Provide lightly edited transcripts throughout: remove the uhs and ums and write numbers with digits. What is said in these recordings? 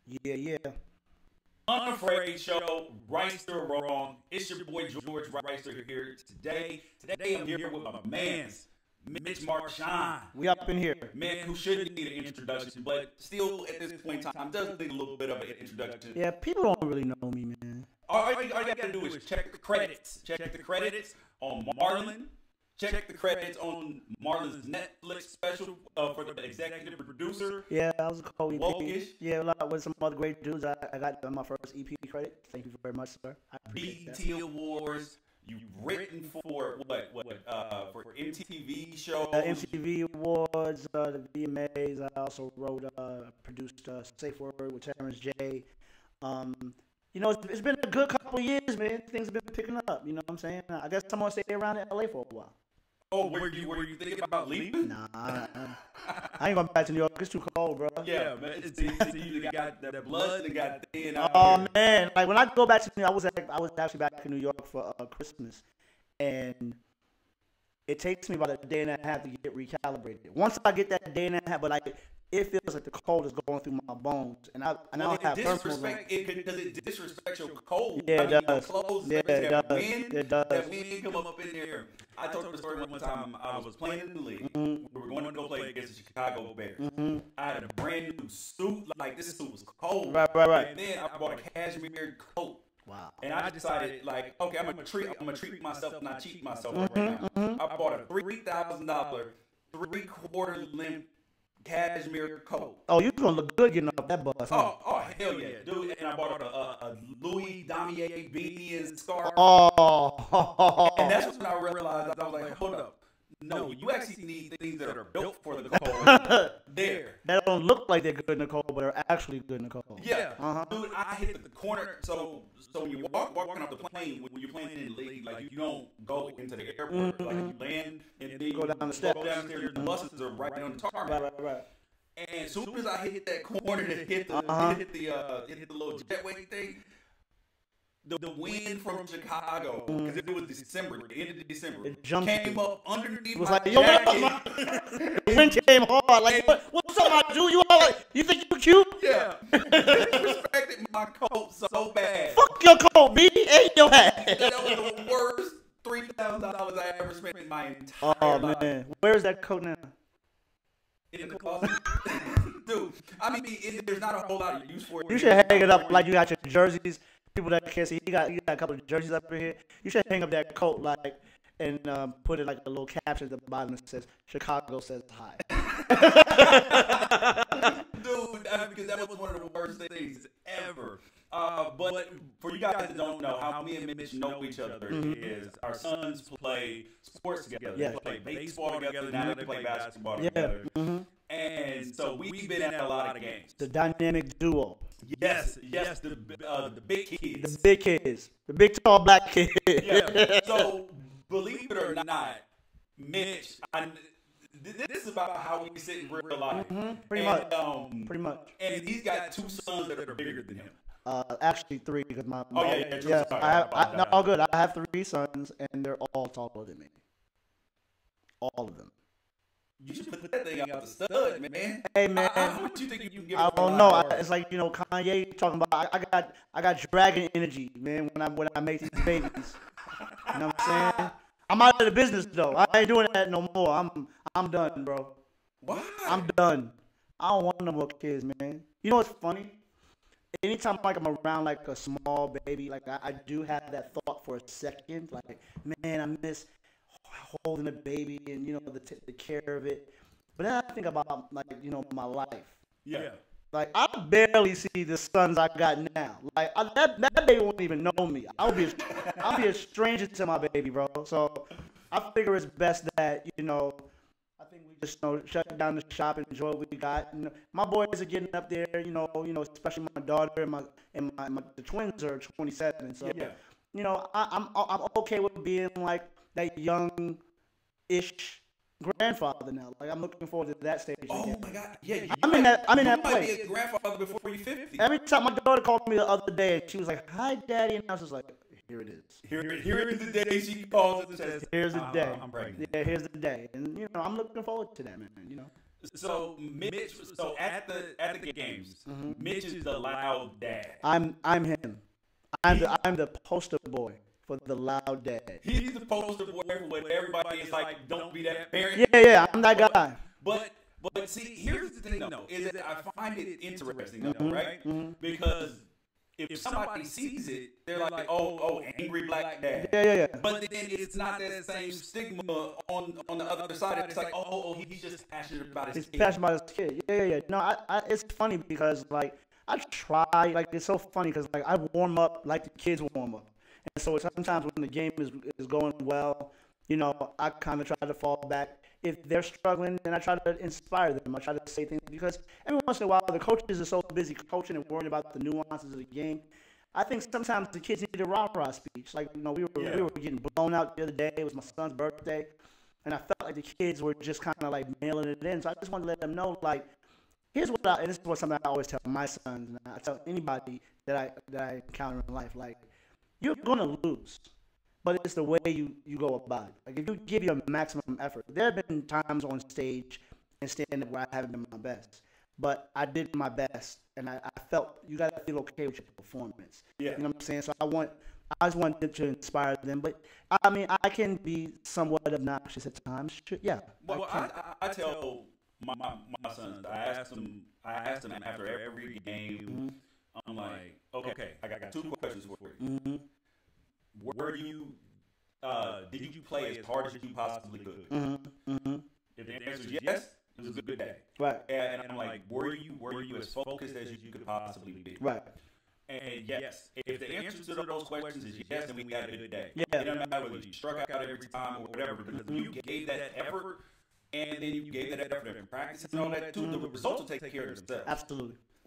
Yeah, yeah. Unafraid Show, right or wrong. It's your boy George Reister here today. Today I'm here with my man's Mitch Marchand. We up in here. Man who shouldn't need an introduction, but still at this point in time does need a little bit of an introduction. Yeah, people don't really know me, man. All you gotta do is check the credits. Check the credits on Marlon. Check the credits on Marlon's Netflix special for the executive producer. Yeah, I was a co-EP. Wokish. Yeah, a lot with some other great dudes. I got my first EP credit. Thank you very much, sir. I appreciate BET Awards. You've written for for MTV shows. MTV Awards, the VMAs. I also wrote, produced Safe Word with Terrence J. You know, it's been a good couple of years, man. Things have been picking up. You know what I'm saying? I guess I'm gonna stay around in LA for a while. Oh, were you thinking about leaving? Nah, I ain't going back to New York. It's too cold, bro. Yeah, man. You got that blood that got thin out Oh here. man, like when I go back to New York, I was actually back in New York for Christmas, and it takes me about a day and a half to get recalibrated. Once I get that day and a half, but like it feels like the cold is going through my bones, and I don't have Does it disrespect your cold? Yeah, I mean, it does. Clothes, Yeah, it that does. Wind, It does. That wind come up in there. I told the story one time. I was playing in the league. Mm-hmm. We were going to go play against the Chicago Bears. Mm-hmm. I had a brand new suit. Like this suit was cold. Right. And then I bought a cashmere coat. Wow. And I decided, like, okay, I'm gonna treat myself, not cheat myself right now. I bought a $3,000 3/4 length cashmere coat. Oh, you gonna look good getting off that bus, huh? Oh hell yeah, dude! And I bought a Louis Damier beanie and scarf. Oh. And that's when I realized I was like, hold up. No, you actually need things that are built for the cold. There. That don't look like they're good in the cold, but are actually good in the cold. Yeah. Dude, I hit the corner. So when you walking off the plane, when you're playing in the league, like you don't go into the airport. Like you land and then you Go down the steps. Go downstairs. The buses are right on the tarmac. Right. And as soon as I hit that corner and hit the little jetway thing, the wind from Chicago, because it was December, the end of December, It jumped came up underneath It was my like, yo, jacket. the wind came hard. Like, what's up, my dude? You all like, you think you cute? Yeah, disrespected my coat so bad. Fuck your coat, B. Ain't your hat. That was the worst $3,000 I ever spent in my entire Oh life. man, where's that coat now? In the closet. Dude, I mean, there's not a whole lot of use for it. You should hang it up like you got your jerseys. People that can't see, you got a couple of jerseys up in here. You should hang up that coat like and put it like a little caption at the bottom that says "Chicago says hi." Dude, because that was one of the worst things ever. But for you guys that don't know, how me and Mitch know each other is our sons play sports together. Yeah. They play baseball together. Now they play basketball together. And so we've been at a lot of games. The dynamic duo. Yes, the big kids. The big kids. The big tall black kids. Yeah. So believe it or not, Mitch, this is about how we sit in real life. Pretty much. And he's got two sons that are bigger than him. Actually three because my true. Sorry, no, all good. I have three sons and they're all taller than me. All of them. You should put that thing out the stud, man. Hey man, What you think you can give? I don't know. It's like Kanye talking about. I got dragon energy, man. When I make these babies, you know what I'm saying? I'm out of the business though. I ain't doing that no more. I'm done, bro. Why? I'm done. I don't want no more kids, man. You know what's funny? Anytime like I'm around like a small baby, like I do have that thought for a second, like man, I miss holding a baby and the care of it. But then I think about like my life. Yeah. Like I barely see the sons I got now. Like that baby won't even know me. I'll be a stranger to my baby, bro. So I figure it's best that I think we just shut down the shop and enjoy what we got. My boys are getting up there, especially my daughter and the twins are 27. So I'm okay with being like that young-ish grandfather now. Like I'm looking forward to that stage. Oh again. my God! Yeah, I'm in that you place. might be a grandfather before you're 50. Every time my daughter called me the other day, she was like, "Hi, Daddy," and I was just like, "Here it is. Here is the day she calls and says, Here's the day. I'm pregnant." Yeah, here's the day, and I'm looking forward to that, man. So Mitch, so at the games, Mitch is the loud dad. I'm him. I'm the poster boy for the loud dad. He's the poster boy for what everybody is like. Don't be that parent. Yeah, I'm that guy. But see, here's the thing though, is that I find it interesting though, right? Because if somebody sees it, they're like, oh, angry black dad. Yeah. But then it's not that same stigma on the other side. It's like, oh, he's just passionate about his kid. He's passionate about his kid. Yeah. No, I it's funny because like I try, like it's so funny because like I warm up like the kids warm up, and so sometimes when the game is going well, you know, I kind of try to fall back. If they're struggling, then I try to inspire them. I try to say things because every once in a while the coaches are so busy coaching and worrying about the nuances of the game. I think sometimes the kids need a rah-rah speech. Like, you know, we were getting blown out the other day. It was my son's birthday, and I felt like the kids were just kind of like mailing it in. So I just wanted to let them know, like, here's what and this is what something I always tell my sons, and I tell anybody that I encounter in life, like, you're gonna lose. But it's the way you go about it. Like, if you give your maximum effort, there have been times on stage and stand-up where I haven't been my best. But I did my best, and I felt you got to feel okay with your performance. Yeah. You know what I'm saying? So I just wanted to inspire them. But, I mean, I can be somewhat obnoxious at times. Yeah. Well, I tell my sons, I ask them after every game, I'm like, okay, I got two questions for you. Were you did you play as hard as you possibly could? If the answer is yes, it was a good day. Right. And I'm like, were you as focused as you could possibly be? Right. And yes, if the answer to those questions is yes, then we had a good day. Yeah. It doesn't matter whether you struck out every time or whatever, because you gave that effort, and then you gave that effort in practice and all that too. The results will take care of themselves.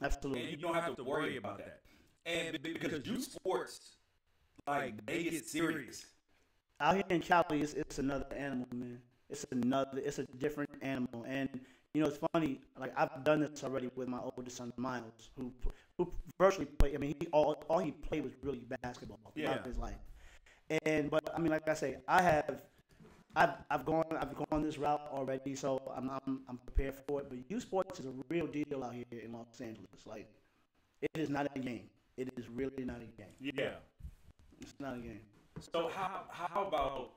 Absolutely. And you don't have to worry about that. And because youth sports, like, they get serious. Out here in Cali, it's another animal, man. It's a different animal. And, you know, it's funny, like, I've done this already with my oldest son, Miles, who virtually played, I mean, all he played was really basketball throughout his life. But, I mean, like I say, I've gone this route already, so I'm prepared for it. But youth sports is a real deal out here in Los Angeles. Like, it is not a game. It is really not a game. Yeah. It's not a game. So how about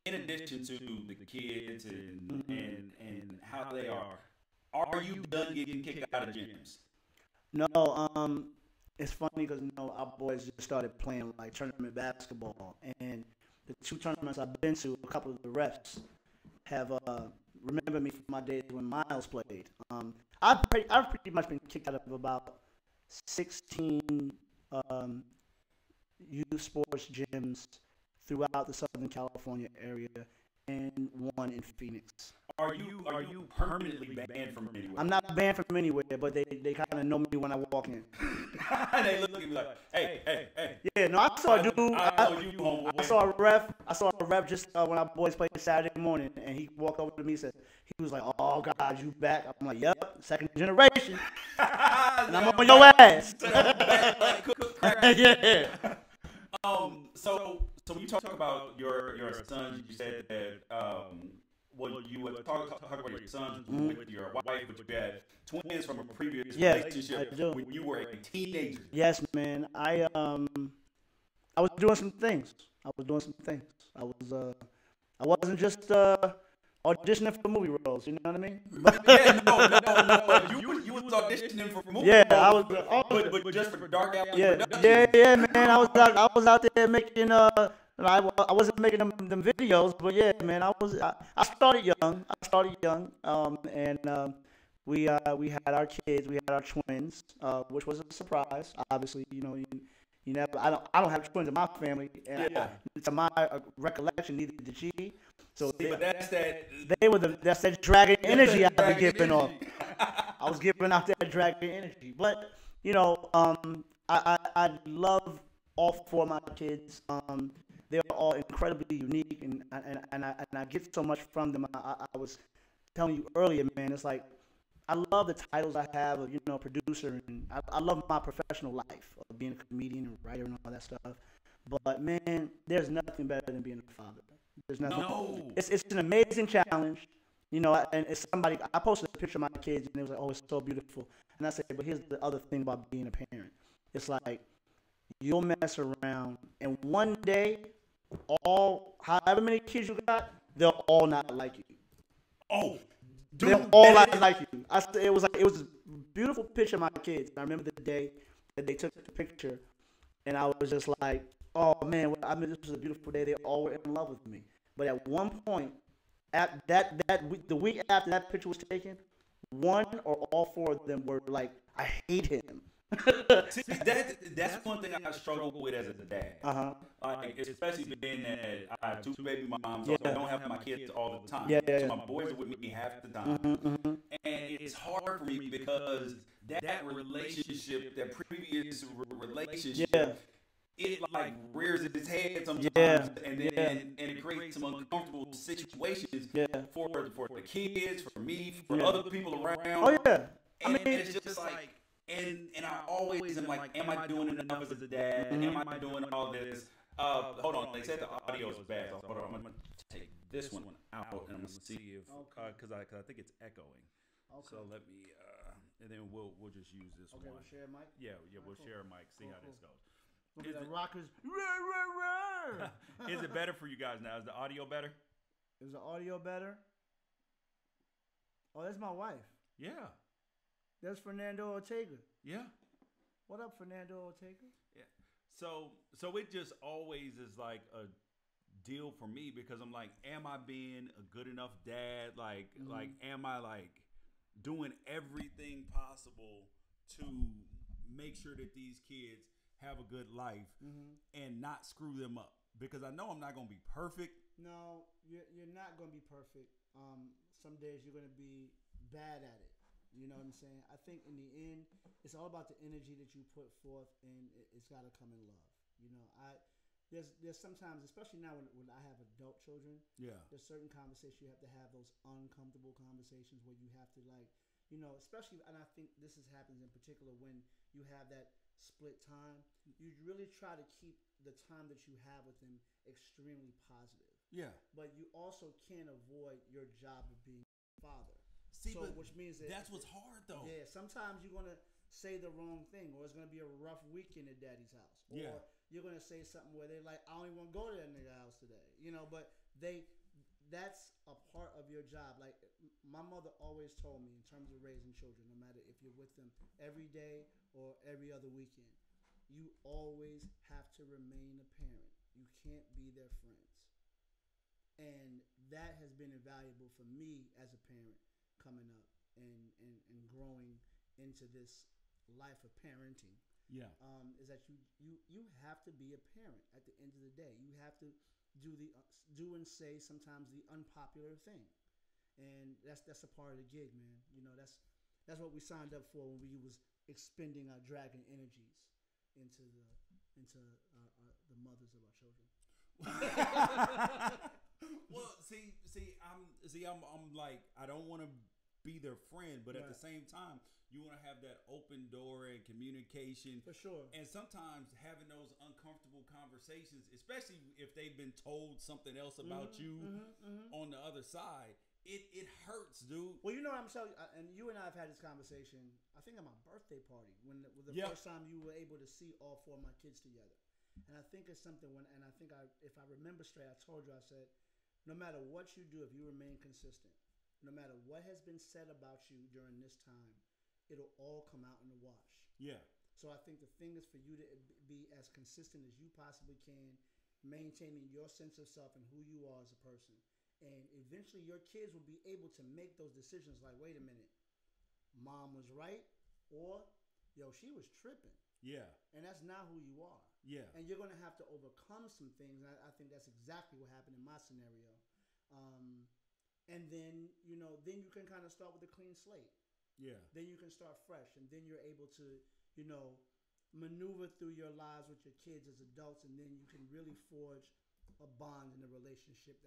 in addition to the kids and how they are you done getting kicked out of gyms? No, it's funny because, you know, our boys just started playing like tournament basketball, and the two tournaments I've been to, a couple of the refs have remembered me from my days when Miles played. I've pretty much been kicked out of about 16 youth sports gyms throughout the Southern California area, and one in Phoenix. Are you permanently banned from anywhere? I'm not banned from anywhere, but they kind of know me when I walk in. They look at me like, hey. Yeah, no, I saw a dude. I saw a ref just when our boys played Saturday morning, and he walked over to me and said, he was like, "Oh God, you back?" I'm like, "Yep, second generation." And I'm on your ass. Yeah. So when you talk about your sons, you said that you would talk about your sons with your wife, but you had twins from a previous relationship when you were a teenager. Yes, man. I was doing some things. I wasn't just auditioning for movie roles. You know what I mean? No. You was auditioning for movie roles. I was. But just for Dark Alley Productions. Yeah, man. I was out there making I wasn't making them videos, but yeah, man. I started young. And we had our kids. We had our twins, which was a surprise. Obviously, you know. You never. I don't have twins in my family, and to my recollection, neither did she. So that's that dragon energy I've been giving off. I was giving out that dragon energy, but you know, I love all four of my kids. They're all incredibly unique, and I get so much from them. I was telling you earlier, man. It's like, I love the titles I have of, you know, producer, and I love my professional life of being a comedian and writer and all that stuff. But man, there's nothing better than being a father. There's nothing. No. It's an amazing challenge. You know, and it's somebody, I posted a picture of my kids and it was like, oh, it's so beautiful. And I said, but here's the other thing about being a parent. It's like, you'll mess around and one day, however many kids you got, they'll all not like you. Oh, They'll dude, all that not is, like you. It was a beautiful picture of my kids. I remember the day that they took the picture and I was just like, oh man, I mean, this was a beautiful day. They all were in love with me. But at one point, the week after that picture was taken, one or all four of them were like, I hate him. see, that's one thing I struggle with as a dad. Uh-huh. Like, especially being that I have two baby moms, Yeah. so I don't have my kids all the time. Yeah, yeah, So yeah. my boys are with me half the time. And it's hard for me because that relationship, that previous relationship, Yeah. it like rears its head sometimes, Yeah. and then Yeah. and it creates some uncomfortable situations Yeah. for the kids, for me, for Yeah. other people around. Oh yeah. And it's just like, and I always am like, am I doing enough as a dad? Am I doing all this? Hold on, they said the audio is bad. So hold on, I'm gonna take this one out and I'm gonna see if because I think it's echoing. Okay. So let me and then we'll just use this one. Okay, we'll share a mic. Yeah, we'll share a mic. See how this goes. Look at the rockers. Is it better for you guys now? Is the audio better? Is the audio better? Oh, that's my wife. Yeah. That's Fernando Ortega. Yeah. What up, Fernando Ortega? Yeah. So it just always is like a deal for me because I'm like, am I being a good enough dad? Like am I like doing everything possible to make sure that these kids have a good life and not screw them up? Because I know I'm not going to be perfect. No, you're not going to be perfect. Some days you're going to be bad at it. You know what I'm saying? I think in the end, it's all about the energy that you put forth, and it's got to come in love. You know, there's sometimes, especially now when I have adult children, there's certain conversations you have to have, those uncomfortable conversations where you have to like, you know, especially, and I think this happens in particular when you have that split time. You really try to keep the time that you have with them extremely positive. Yeah. But you also can't avoid your job of being a father. See, so, but which means that's what's hard though. Yeah, sometimes you're gonna say the wrong thing, or it's gonna be a rough weekend at Daddy's house, or you're gonna say something where they're like, "I don't even want to go to that nigga house today," you know. But that's a part of your job. Like my mother always told me, in terms of raising children, no matter if you're with them every day or every other weekend, you always have to remain a parent. You can't be their friends, and that has been invaluable for me as a parent. Coming up and growing into this life of parenting, is that you have to be a parent at the end of the day. You have to do and say sometimes the unpopular thing, and that's a part of the gig, man. You know, that's what we signed up for when we was expending our dragon energies into the mothers of our children. Well, I'm like, I don't want to be their friend, but at the same time, you want to have that open door and communication. For sure. And sometimes having those uncomfortable conversations, especially if they've been told something else about you on the other side, it hurts, dude. Well, you know what I'm saying, and you and I have had this conversation, I think at my birthday party, when the first time you were able to see all four of my kids together. And I think it's something if I remember straight, I told you, I said, no matter what you do, if you remain consistent, no matter what has been said about you during this time, it'll all come out in the wash. Yeah. So I think the thing is for you to be as consistent as you possibly can, maintaining your sense of self and who you are as a person. And eventually your kids will be able to make those decisions like, wait a minute, mom was right, or, yo, she was tripping. Yeah. And that's not who you are. Yeah. And you're going to have to overcome some things. And I think that's exactly what happened in my scenario. And then, you know, then you can kind of start with a clean slate. Yeah. Then you can start fresh. And then you're able to, you know, maneuver through your lives with your kids as adults. And then you can really forge a bond in a relationship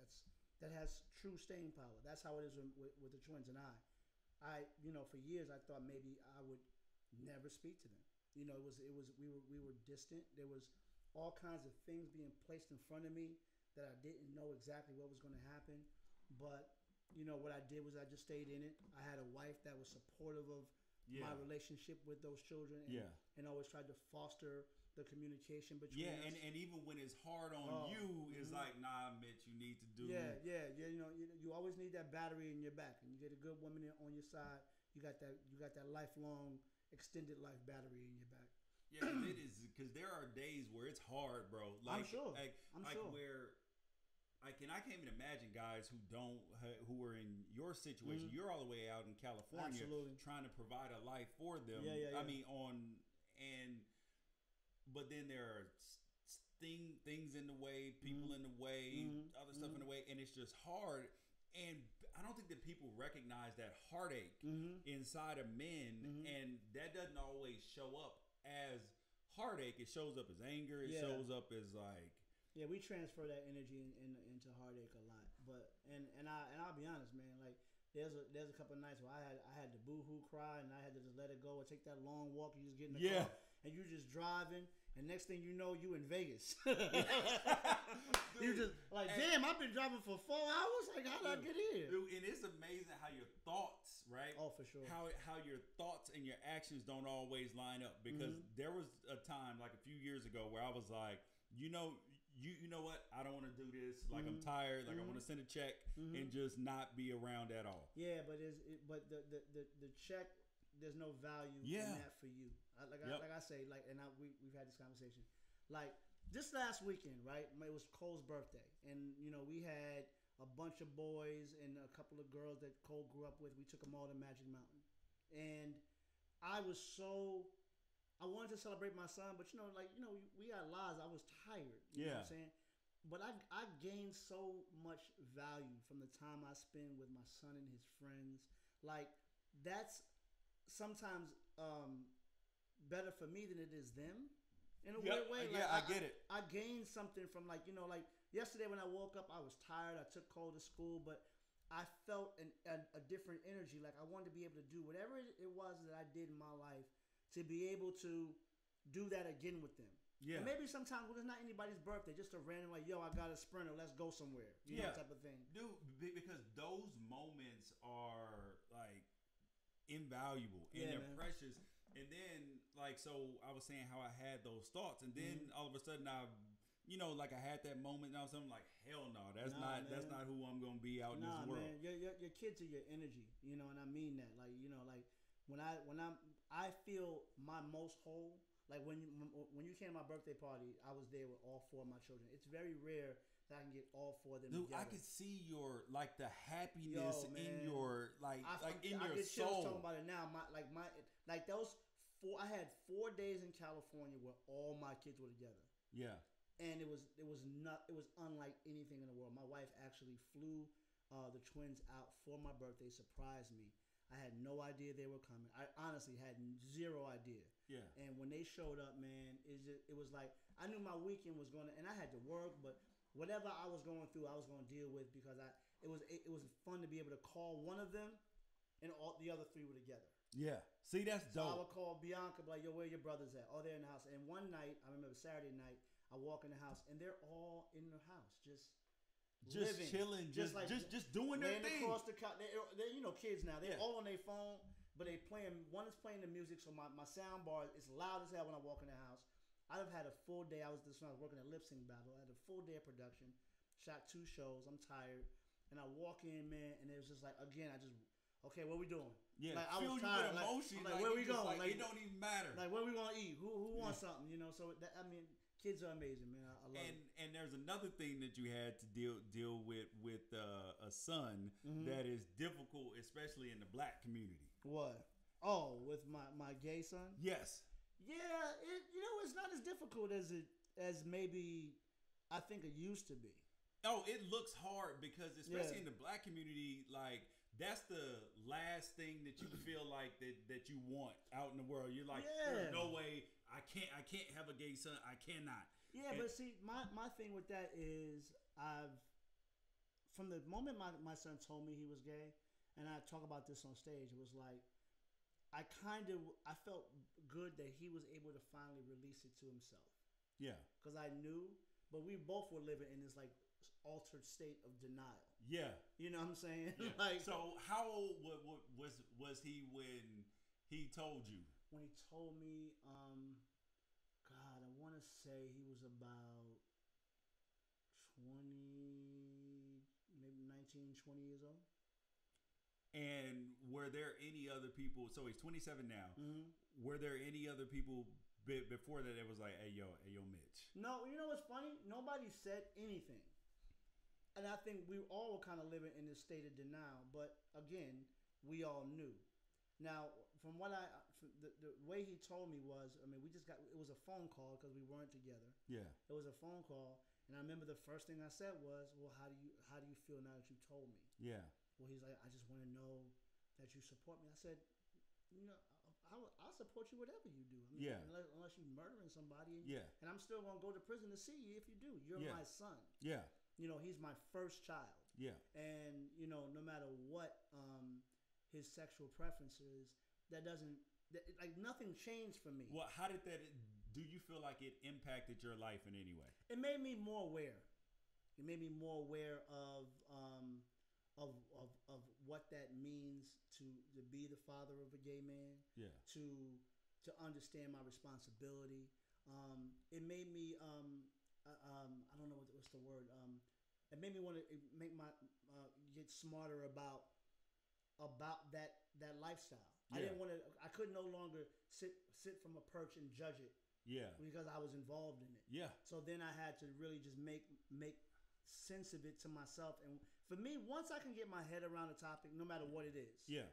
that has true staying power. That's how it is with the twins and I, you know, for years I thought maybe I would never speak to them. You know, we were distant. There was all kinds of things being placed in front of me that I didn't know exactly what was going to happen. But you know, what I did was I just stayed in it. I had a wife that was supportive of my relationship with those children, and always tried to foster the communication between us. And even when it's hard on you, it's like, nah, Mitch, you need to do. You know, you always need that battery in your back, and you get a good woman on your side. You got that lifelong extended life battery in your back. Yeah, it is, because there are days where it's hard, bro. Like, I'm sure. I'm sure. Where, like, and I can't even imagine guys who are in your situation. You're all the way out in California, trying to provide a life for them. I mean, but then there are things in the way, people in the way, other stuff in the way, and it's just hard. And I don't think that people recognize that heartache inside of men, and that doesn't always show up as heartache. It shows up as anger. It shows up as like, we transfer that energy into heartache a lot. But and I'll be honest, man. Like there's a couple of nights where I had to boo-hoo cry, and I had to just let it go and take that long walk. You just get in the car and you're just driving, and next thing you know, you in Vegas. You just like, damn, I've been driving for 4 hours. Like, how did I get here? Dude, and it's amazing how your thoughts, right? Oh, for sure. How your thoughts and your actions don't always line up, because there was a time like a few years ago where I was like, you know what? I don't want to do this. Like, I'm tired. Like, I want to send a check and just not be around at all. Yeah, but the check, there's no value in that for you. Like I say, like, and we've had this conversation. Like, this last weekend, right? It was Cole's birthday, and you know, we had a bunch of boys and a couple of girls that Cole grew up with. We took them all to Magic Mountain, and I wanted to celebrate my son, but we got lives. I was tired. You know what I'm saying? But I gained so much value from the time I spend with my son and his friends. Like, that's sometimes better for me than it is them. In a weird way. Like, I get it. I gained something from, like, like yesterday when I woke up, I was tired. I took Cole to school, but I felt a different energy. Like, I wanted to be able to do whatever it was that I did in my life, to be able to do that again with them. Yeah. And maybe sometimes when it's not anybody's birthday, just a random, like, yo, I got a sprinter, let's go somewhere. You know, type of thing. Dude, because those moments are, like, invaluable and they're precious. And then, like, so I was saying how I had those thoughts, and then all of a sudden I had that moment, and I was like, hell no, that's not who I'm gonna be out in this world. Man, your kids are your energy, and I mean that. Like, like when I feel my most whole, like when you came to my birthday party, I was there with all 4 of my children. It's very rare that I can get all 4 of them together. I could see your, like, the happiness in your, in your I get soul. chills talking about it now. Those 4. I had 4 days in California where all my kids were together. Yeah. And it was unlike anything in the world. My wife actually flew the twins out for my birthday, surprised me. I had no idea they were coming. I honestly had zero idea. Yeah. And when they showed up, man, it was like, I knew my weekend was going to, and I had to work, but whatever I was going through, I was going to deal with, because it was fun to be able to call one of them, and all the other 3 were together. Yeah. See, that's dope. So I would call Bianca, be like, yo, where your brothers at? Oh, they're in the house. And one night, I remember Saturday night, I walk in the house, and they're all in the house, just living, chilling, just doing their thing. Across the couch. They're kids now. They're all on their phone, but they playing. One is playing the music, so my sound bar is loud as hell when I walk in the house. I've had a full day. I was working at Lip Sync Battle. I had a full day of production, shot 2 shows. I'm tired, and I walk in, man, and it was just like, again, okay, what we doing? Yeah, like, I was tired. With emotion. Like, where we going? Like, it don't even matter. Like, where we gonna eat? Who wants something? So kids are amazing, man. I love it. And there's another thing that you had to deal with a son that is difficult, especially in the black community. What? Oh, with my gay son? Yes. Yeah, it's not as difficult as maybe I think it used to be. Oh, it looks hard, because especially in the black community, like, that's the last thing that you feel like that you want out in the world. You're like, there's no way I can't have a gay son. I cannot. Yeah, but see, my thing with that is, from the moment my son told me he was gay, and I talk about this on stage, it was like, I felt good that he was able to finally release it to himself. Yeah. Because I knew, but we both were living in this, like, altered state of denial. Yeah. You know what I'm saying? Yeah. Like, so how old was he when he told you? When he told me, God, I want to say he was about 20, maybe 19, 20 years old. And were there any other people? So he's 27 now. Mm-hmm. Were there any other people before that? It was like, hey yo, Mitch. No, you know what's funny? Nobody said anything, and I think we all were kind of living in this state of denial. But again, we all knew. Now, from what the way he told me was, I mean, it was a phone call because we weren't together. Yeah. It was a phone call, and I remember the first thing I said was, well, how do you feel now that you told me? Yeah. Well, he's like, I just want to know that you support me. I said, you know, I'll support you whatever you do. I mean, yeah. Unless you're murdering somebody. Yeah. And I'm still going to go to prison to see you if you do. You're my son. Yeah. You know, he's my first child. Yeah. And, you know, no matter what his sexual preferences, nothing changed for me. Well, how did that, do you feel like it impacted your life in any way? It made me more aware. It made me more aware of what that means to be the father of a gay man. Yeah. To understand my responsibility. It made me I don't know what's the word. It made me want to make my get smarter about that lifestyle. Yeah. I could no longer sit from a perch and judge it. Yeah. Because I was involved in it. Yeah. So then I had to really just make sense of it to myself. And for me, once I can get my head around the topic, no matter what it is, yeah,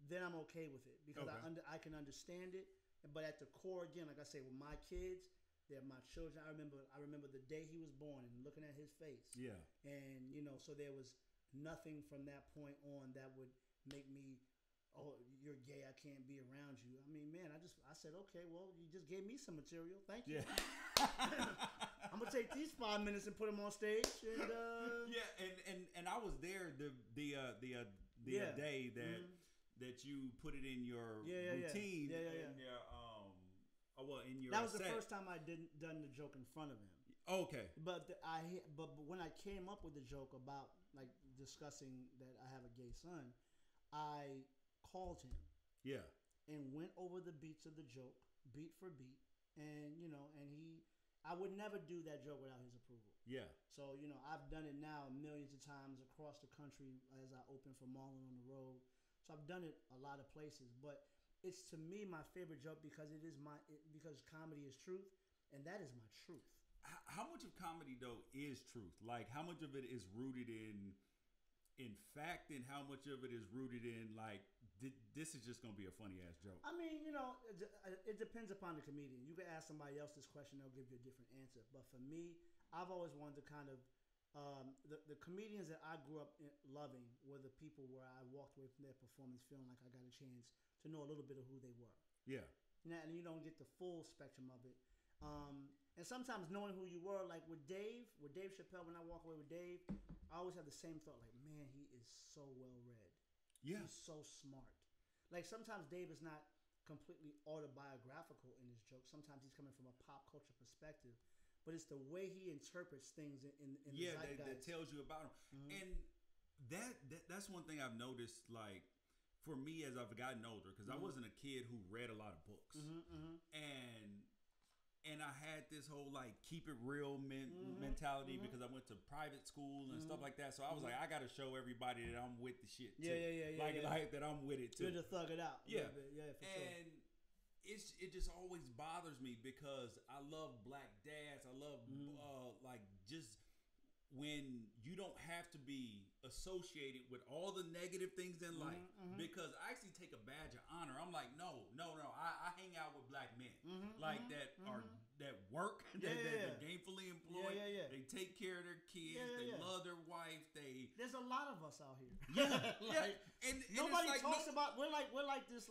then I'm okay with it because I can understand it. But at the core, again, like I say, with my kids, they're my children. I remember the day he was born and looking at his face. Yeah. And you know, so there was nothing from that point on that would make me, oh, you're gay, I can't be around you. I mean, man, I said, okay, well, you just gave me some material. Thank you. Yeah. I'm gonna take these 5 minutes and put them on stage. And yeah, and I was there the day that that you put it in your routine. In your in your that was set. The first time I done the joke in front of him. Okay. But when I came up with the joke about like discussing that I have a gay son, I called him. Yeah. And went over the beats of the joke, beat for beat, and I would never do that joke without his approval. Yeah. So, I've done it now millions of times across the country as I open for Marlon on the road. So I've done it a lot of places, but it's to me my favorite joke because because comedy is truth, and that is my truth. How much of comedy though is truth? Like how much of it is rooted in fact, and how much of it is rooted in like this is just gonna be a funny ass joke? I mean, it depends upon the comedian. You can ask somebody else this question; they'll give you a different answer. But for me, I've always wanted to kind of the comedians that I grew up loving were the people where I walked away from their performance feeling like I got a chance to know a little bit of who they were. Yeah. And you don't get the full spectrum of it. And sometimes knowing who you were, like with Dave Chappelle, when I walk away with Dave, I always have the same thought, like, man, he is so well read. Yeah. He's so smart. Like sometimes Dave is not completely autobiographical in his jokes. Sometimes he's coming from a pop culture perspective. But it's the way he interprets things in the zeitgeist. That tells you about him. Mm-hmm. And that's one thing I've noticed, like, for me as I've gotten older, because I wasn't a kid who read a lot of books. Mm-hmm, mm-hmm. And I had this whole, like, keep it real mentality because I went to private school and stuff like that. So I was like, I got to show everybody that I'm with the shit, too. Yeah. Like, that I'm with it, too. Good to thug it out. Yeah. Yeah, for sure. And it just always bothers me because I love black dads. I love like just when you don't have to be associated with all the negative things in life because I actually take a badge of honor. I'm like, no. I hang out with black men like that are that work, they're gainfully employed. Yeah. They take care of their kids. They love their wife. There's a lot of us out here. Yeah. And nobody talks about. We're like this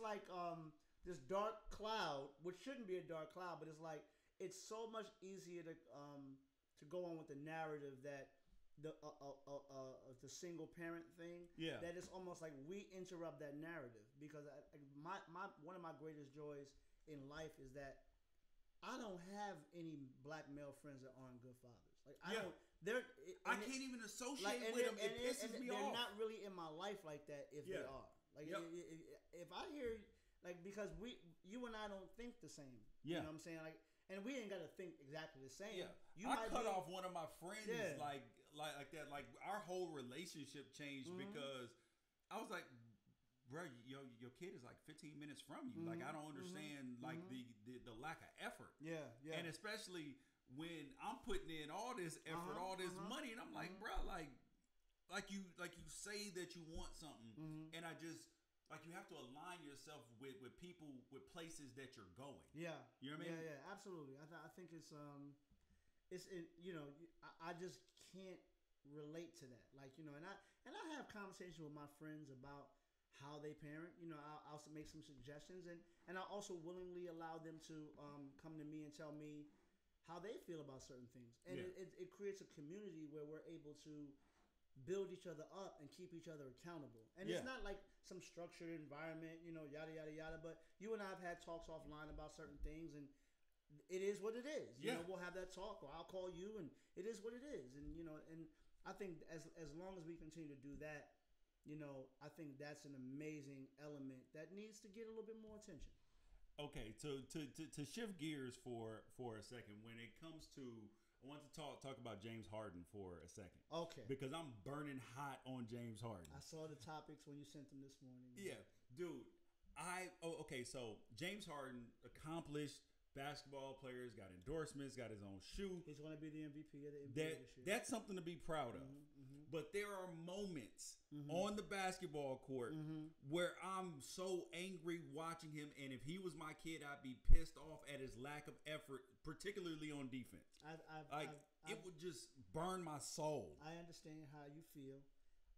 this dark cloud, which shouldn't be a dark cloud, but it's like it's so much easier to go on with the narrative that the single parent thing. Yeah. That it's almost like we interrupt that narrative because one of my greatest joys in life is that I don't have any black male friends that aren't good fathers. Like I can't even associate with them. It pisses me off. They're not really in my life like that if they are. Like if I hear like because you and I don't think the same. You know what I'm saying? Like, and we ain't got to think exactly the same. Yeah, I cut off one of my friends like that. Like our whole relationship changed because I was like, bro, your kid is like 15 minutes from you. Like I don't understand like the lack of effort. Yeah. And especially when I'm putting in all this effort, all this money, and I'm like, bro, like you say that you want something, and I just. Like you have to align yourself with people, with places that you're going. Yeah, you know what I mean? Yeah, absolutely. I think I just can't relate to that. Like and I have conversations with my friends about how they parent. I'll also make some suggestions, and I also willingly allow them to come to me and tell me how they feel about certain things, and it creates a community where we're able to build each other up and keep each other accountable. And it's not like some structured environment, yada, yada, yada. But you and I have had talks offline about certain things, and it is what it is. We'll have that talk, or I'll call you, and it is what it is. And, and I think as long as we continue to do that, I think that's an amazing element that needs to get a little bit more attention. Okay, so to shift gears for a second, when it comes to I want to talk about James Harden for a second. Okay. Because I'm burning hot on James Harden. I saw the topics when you sent them this morning. Yeah. Dude, so James Harden, accomplished basketball player, got endorsements, got his own shoe. He's going to be the MVP of the NBA this year. That's something to be proud of. But there are moments on the basketball court where I'm so angry watching him, and if he was my kid, I'd be pissed off at his lack of effort, particularly on defense. It would just burn my soul. I understand how you feel.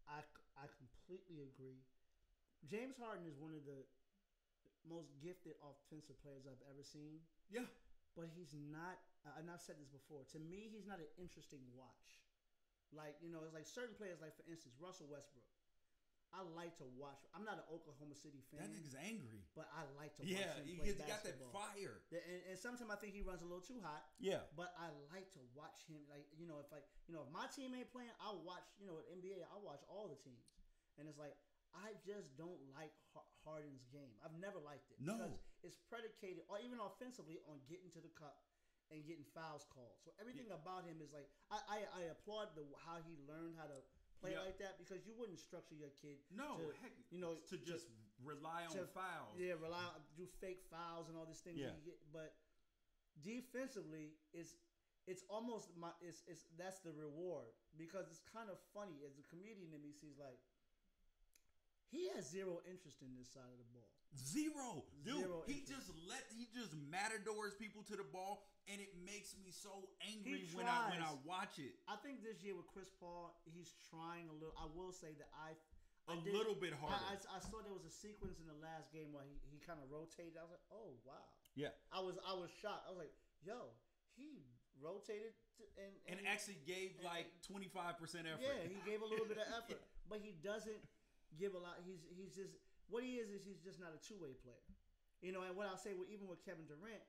I completely agree. James Harden is one of the most gifted offensive players I've ever seen. Yeah. But he's not, and I've said this before, to me, he's not an interesting watch. Like, it's like certain players, like, for instance, Russell Westbrook. I like to watch. I'm not an Oklahoma City fan. That nigga's angry. But I like to watch him play basketball. Got that fire. And sometimes I think he runs a little too hot. Yeah. But I like to watch him. Like, if my team ain't playing, I'll watch, at NBA, I'll watch all the teams. And it's like, I just don't like Harden's game. I've never liked it. No. Because it's predicated, or even offensively, on getting to the cup and getting fouls called. So everything about him is like, I applaud how he learned how to play like that, because you wouldn't structure your kid to just rely on fouls. Yeah, do fake fouls and all these things. Yeah. But defensively, it's almost that's the reward, because it's kind of funny. As a comedian in me sees like, he has zero interest in this side of the ball. Zero. Dude, he just matadors people to the ball, and it makes me so angry when I watch it. I think this year with Chris Paul, he's trying a little. I will say that a little bit harder. I saw there was a sequence in the last game where he kind of rotated. I was like, oh, wow. Yeah. I was shocked. I was like, yo, he rotated and actually gave 25% effort. Yeah, he gave a little bit of effort, but he doesn't give a lot. He's just what he is he's just not a two-way player. And what I'll say, even with Kevin Durant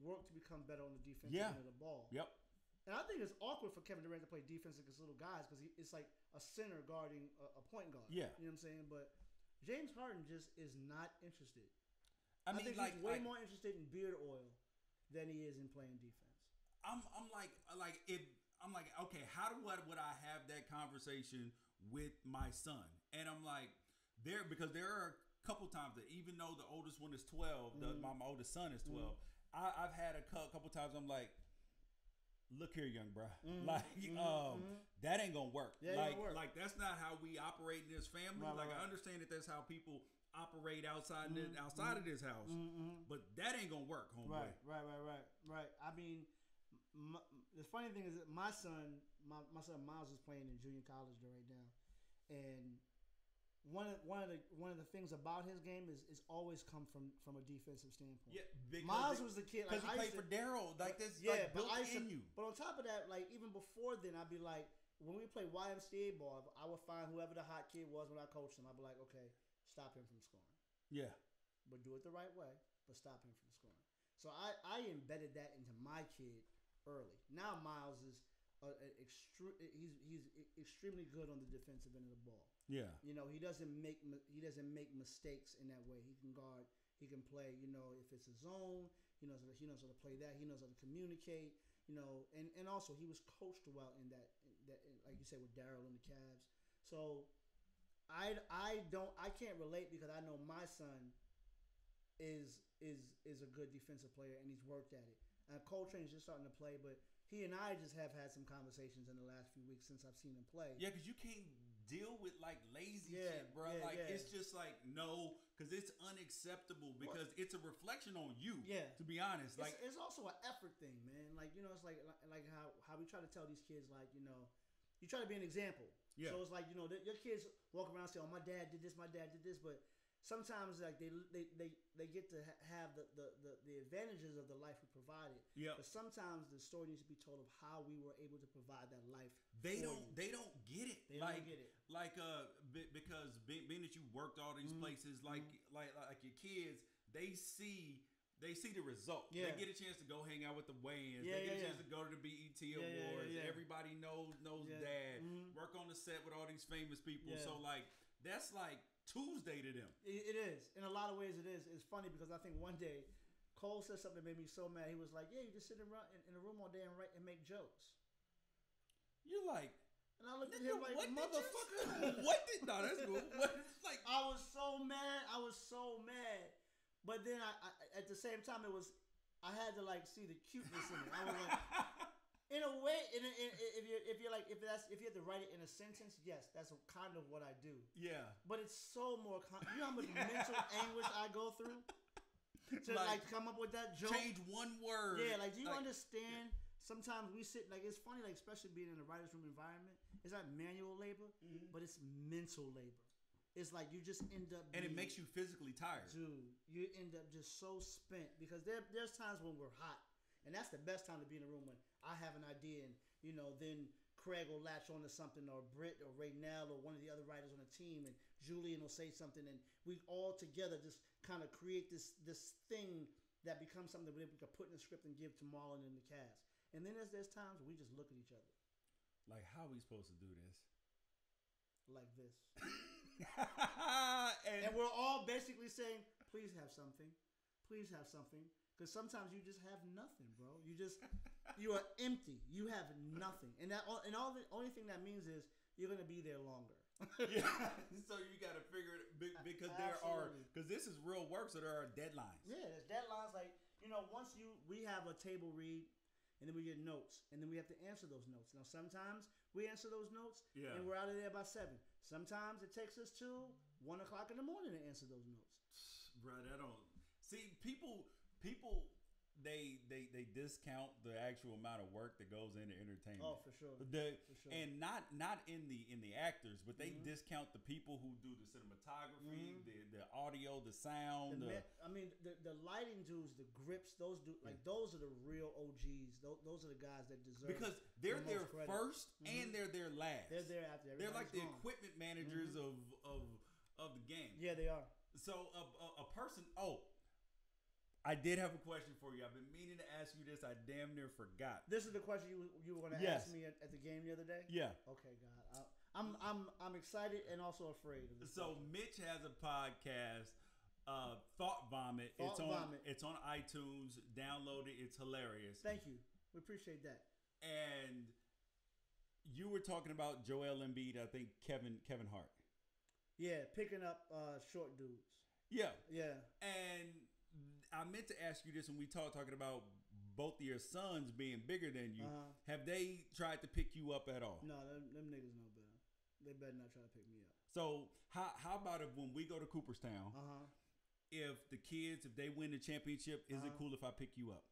worked to become better on the defensive end of the ball. Yep. And I think it's awkward for Kevin Durant to play defense against little guys, because it's like a center guarding a point guard. Yeah. You know what I'm saying? But James Harden just is not interested. I think he's way more interested in beard oil than he is in playing defense. I'm like, okay, how would I have that conversation with my son? And I'm like, because there are a couple times that, even though the oldest one is 12, my oldest son is 12, I've had a couple times I'm like, look here, young bro, that ain't gonna work. Yeah, like that's not how we operate in this family. Right, I understand that that's how people operate outside of this house, but that ain't gonna work, homeboy. Right. I mean, the funny thing is that my son Miles is playing in junior college right now, and one of the things about his game is always come from a defensive standpoint. Yeah, Miles was the kid because he played for Daryl. But on top of that, even before then, I'd be like, when we play YMCA ball, I would find whoever the hot kid was when I coached him. I'd be like, okay, stop him from scoring. Yeah, but do it the right way. But stop him from scoring. So I embedded that into my kid early. Now Miles is he's extremely good on the defensive end of the ball. Yeah. You know, he doesn't make mistakes in that way. He can guard. He can play. You know, if it's a zone, he knows how to play that. He knows how to communicate. You know, and also he was coached well in that like you said with Daryl and the Cavs. So I can't relate because I know my son is a good defensive player and he's worked at it. Coltrane's just starting to play, but he and I just have had some conversations in the last few weeks since I've seen him play. Yeah, because you can't deal with like lazy shit, bro. It's just like no, because it's unacceptable because it's a reflection on you. Yeah, to be honest, like it's also an effort thing, man. Like you know, it's like how we try to tell these kids, like you know, you try to be an example. Yeah. So it's like you know, your kids walk around and say, "Oh, my dad did this," but sometimes like they get to have the advantages of the life we provided. Yeah. But sometimes the story needs to be told of how we were able to provide that life. They don't get it. They don't get it. Like because being that you worked all these places, like your kids, they see the result. Yeah. They get a chance to go hang out with the Wayans. They get a chance to go to the BET Awards. Everybody knows dad. Work on the set with all these famous people. So like that's like Tuesday to them. It is. In a lot of ways it is. It's funny because I think one day Cole said something that made me so mad. He was like, "Yeah, you just sit around in a room all day and write and make jokes." You're like, and I looked at him like, "Motherfucker, what did? No, that's cool." Like I was so mad. But then I at the same time I had to like see the cuteness in it. I was like, in a way, if you have to write it in a sentence, yes, that's kind of what I do. Yeah. But it's so more. You know how much mental anguish I go through to like come up with that joke. Change one word. Yeah, like do you understand? Sometimes we sit like it's funny, like especially being in a writer's room environment. It's not manual labor, but it's mental labor. It's like you just end up and it makes you physically tired. Dude, you end up just so spent because there's times when we're hot. And that's the best time to be in a room when I have an idea and, you know, then Craig will latch onto something or Britt or Raynell or one of the other writers on the team and Julian will say something and we all together just kind of create this thing that becomes something that we can put in the script and give to Marlon and the cast. And then there's times where we just look at each other. Like, how are we supposed to do this? Like this. and we're all basically saying, please have something. Please have something. Because sometimes you just have nothing, bro. You are empty. You have nothing. And the only thing that means is you're going to be there longer. Yeah. So you got to figure it because because this is real work. So there are deadlines. Yeah, there's deadlines. Like, you know, we have a table read and then we get notes and then we have to answer those notes. Now, sometimes we answer those notes and we're out of there by 7. Sometimes it takes us to 1 o'clock in the morning to answer those notes. Bro, that don't see people they discount the actual amount of work that goes into entertainment. Oh, for sure. And not in the actors, but they discount the people who do the cinematography, the audio, the sound. The lighting dudes, the grips, those those are the real OGs. Those are the guys that deserve because they're there first and they're there last. They're there after. They're like the equipment managers of the game. Yeah, they are. So a person. Oh. I did have a question for you. I've been meaning to ask you this. I damn near forgot. This is the question you were going to ask me at the game the other day? Yeah. Okay, God. I'm excited and also afraid. So Mitch has a podcast, Thought Vomit. It's on iTunes. Download it. It's hilarious. Thank you. We appreciate that. And you were talking about Joel Embiid, I think Kevin Hart. Yeah, picking up short dudes. Yeah. Yeah. And I meant to ask you this when we talking about both of your sons being bigger than you. Have they tried to pick you up at all? No, them niggas know better. They better not try to pick me up. So how about if when we go to Cooperstown, if the kids, if they win the championship, is it cool if I pick you up?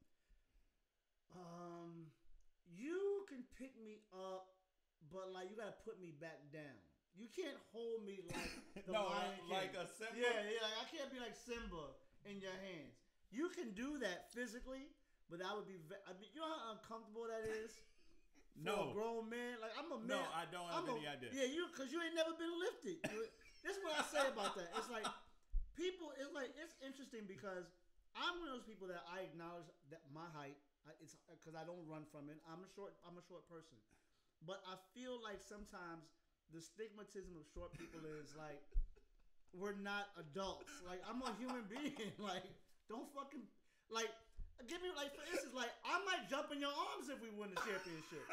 You can pick me up, but like you gotta put me back down. You can't hold me like the Lion King. Like a Simba. Yeah, like I can't be like Simba in your hands. You can do that physically, but that would be. You know how uncomfortable that is for a grown man. Like I'm a man. No, I don't have any idea. Yeah, because you ain't never been lifted. This is what I say about that. It's like people. It's interesting because I'm one of those people that I acknowledge that my height It's because I don't run from it. I'm a short person, but I feel like sometimes the stigmatism of short people is like we're not adults. Like I'm a human being. Like don't fucking like give me like for instance like I might jump in your arms if we win the championship.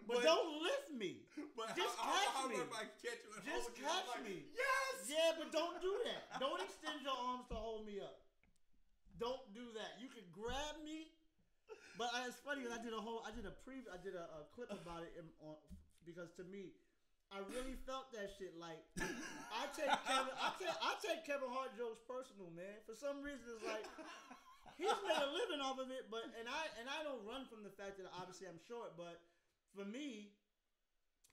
But don't lift me. But just how catch me. If I catch you and just hold catch you, me. Yes. Yeah, but don't do that. Don't extend your arms to hold me up. Don't do that. You can grab me. But it's funny because I did a clip about it because to me, I really felt that shit. Like I take Kevin Hart jokes personal, man. For some reason, it's like he's made a living off of it. But I don't run from the fact that obviously I'm short. But for me,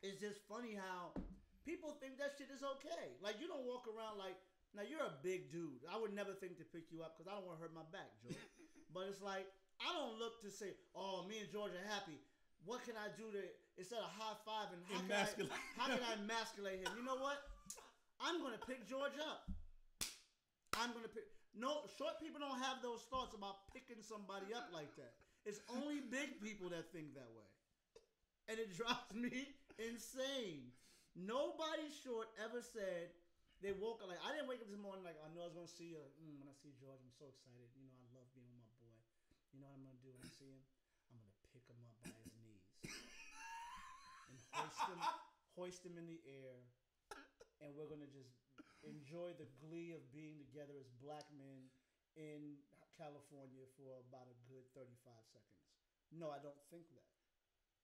it's just funny how people think that shit is okay. Like you don't walk around like now you're a big dude. I would never think to pick you up because I don't want to hurt my back, Joe. But it's like. I don't look to say, oh, me and George are happy. What can I do to, instead of high-fiving, how can I emasculate him? You know what? I'm going to pick George up. No, short people don't have those thoughts about picking somebody up like that. It's only big people that think that way. And it drives me insane. Nobody short ever said, they woke up, like, I didn't wake up this morning like, I know I was going to see you. Like, when I see George, I'm so excited. You know, I love being with my boy. You know what I'm going to do when I see him? I'm going to pick him up by his knees and hoist him in the air, and we're going to just enjoy the glee of being together as black men in California for about a good 35 seconds. No, I don't think that.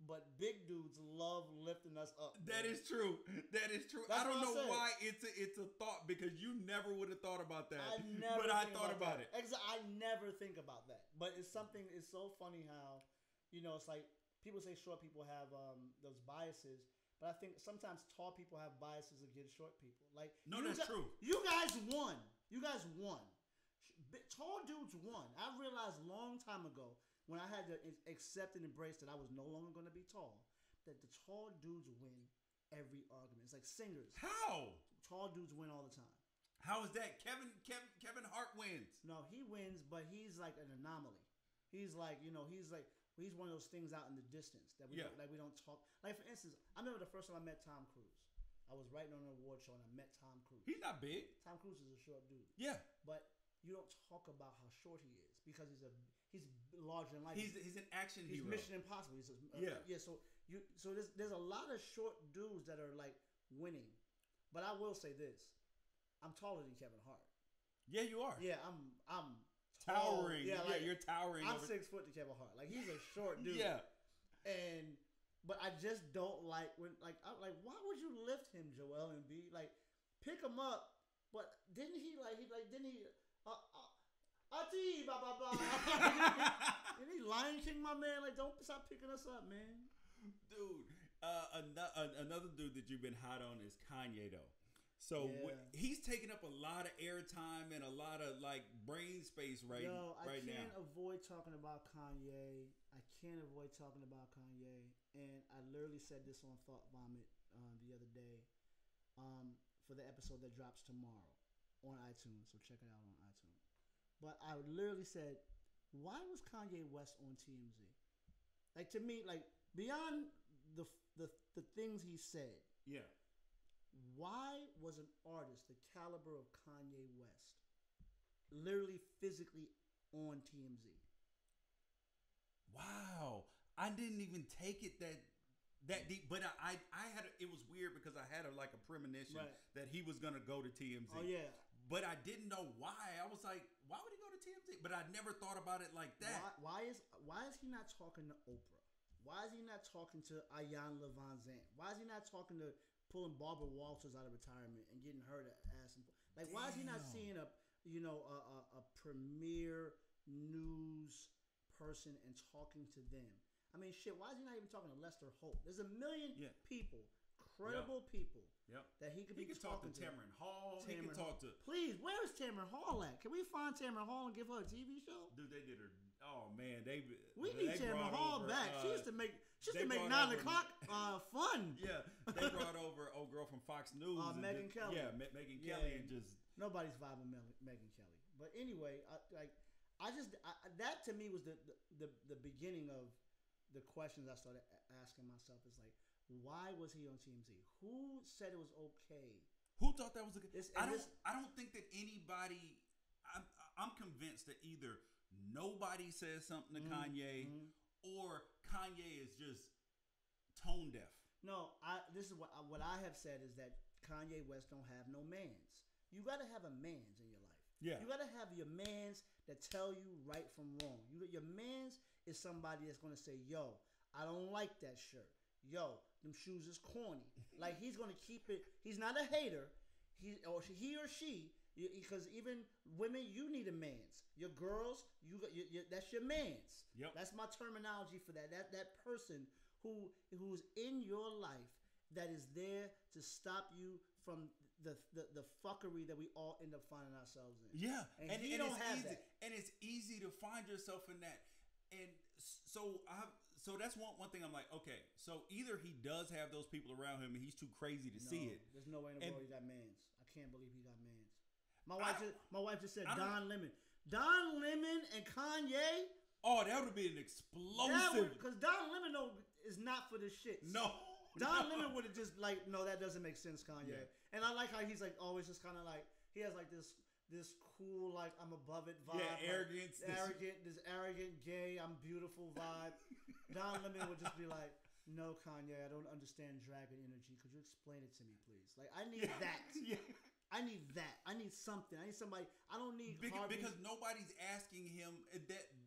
But big dudes love lifting us up. That is true. That is true. I don't know why it's a thought because you never would have thought about that. I thought about it. I never think about that. But it's something. It's so funny how, you know, it's like people say short people have those biases, but I think sometimes tall people have biases against short people. Like no, that's true. You guys won. Tall dudes won. I realized a long time ago. When I had to accept and embrace that I was no longer going to be tall, that the tall dudes win every argument. It's like singers. How? Tall dudes win all the time. How is that? Kevin Hart wins. No, he wins, but he's like an anomaly. He's like, you know, he's one of those things out in the distance that we don't talk. Like for instance, I remember the first time I met Tom Cruise. I was writing on an award show and I met Tom Cruise. He's not big. Tom Cruise is a short dude. Yeah. But you don't talk about how short he is because he's larger than life. He's an action hero. He's Mission Impossible. So there's a lot of short dudes that are like winning, but I will say this: I'm taller than Kevin Hart. Yeah, you are. Yeah, I'm tall. Towering. Yeah, you're towering. I'm 6 foot to Kevin Hart. Like he's a short dude. Yeah, but I just don't like when I'm like, why would you lift him, Joel Embiid? Like, pick him up. But didn't he? Ati, blah, blah, blah. Isn't he Lion King, my man? Like, don't stop picking us up, man. Dude, another dude that you've been hot on is Kanye, though. So he's taking up a lot of airtime and a lot of, like, brain space right now. I can't avoid talking about Kanye. And I literally said this on Thought Vomit the other day for the episode that drops tomorrow on iTunes. So check it out on iTunes. But I literally said, why was Kanye West on TMZ? Like, to me, like, beyond the things he said. Yeah. Why was an artist the caliber of Kanye West literally physically on TMZ? Wow. I didn't even take it that deep. But I had it was weird because I had a premonition that he was going to go to TMZ. Oh, yeah. But I didn't know why. I was like, why would he go to TMZ? But I never thought about it like that. Why is he not talking to Oprah? Why is he not talking to Ayan Levanzant? Why is he not talking to pulling Barbara Walters out of retirement and getting her to ask him? Like, why is he not seeing a premier news person and talking to them? I mean, shit, why is he not even talking to Lester Holt? There's a million people, credible people, that he could be talking to. He could talk to Tamron Hall. He could talk to... Please, where is Tamron Hall at? Can we find Tamron Hall and give her a TV show? Dude, they did her... Oh, man. We need Tamron Hall back. She used to make 9 o'clock fun. Yeah. They brought over old girl from Fox News. Megyn Kelly. Yeah, Megyn Kelly and just... Nobody's vibing Megyn Kelly. But anyway, that to me was the beginning of the questions I started asking myself. Is like, why was he on TMZ? Who said it was okay? Who thought that was a good? I don't think that anybody. I'm convinced that either nobody says something to Kanye, or Kanye is just tone deaf. No, this is what I have said is that Kanye West don't have no mans. You got to have a mans in your life. Yeah. You got to have your mans that tell you right from wrong. Your mans is somebody that's going to say, yo, I don't like that shirt. Yo, them shoes is corny. Like, he's going to keep it. He's not a hater. He or she, because even women, you need a mans. Your girls, that's your mans. Yep. That's my terminology for that. That person who's in your life that is there to stop you from the fuckery that we all end up finding ourselves in. Yeah, and he don't have that. And it's easy to find yourself in that. And so that's one thing I'm like, okay, so either he does have those people around him and he's too crazy to see it. There's no way in the world he got mans. I can't believe he got mans. My wife just said Don Lemon. Don Lemon and Kanye. Oh, that would have been explosive. Because Don Lemon is not for the shit. No. Don Lemon would have just like, no, that doesn't make sense, Kanye. Yeah. And I like how he's like always just kind of like, he has like this cool, like, I'm above it vibe. Yeah, like, arrogance. This arrogant, gay, I'm beautiful vibe. Don Lemon would just be like, no, Kanye, I don't understand dragon energy. Could you explain it to me, please? Like, I need that. Yeah. I need that. I need something. I need somebody. I don't need because nobody's asking him.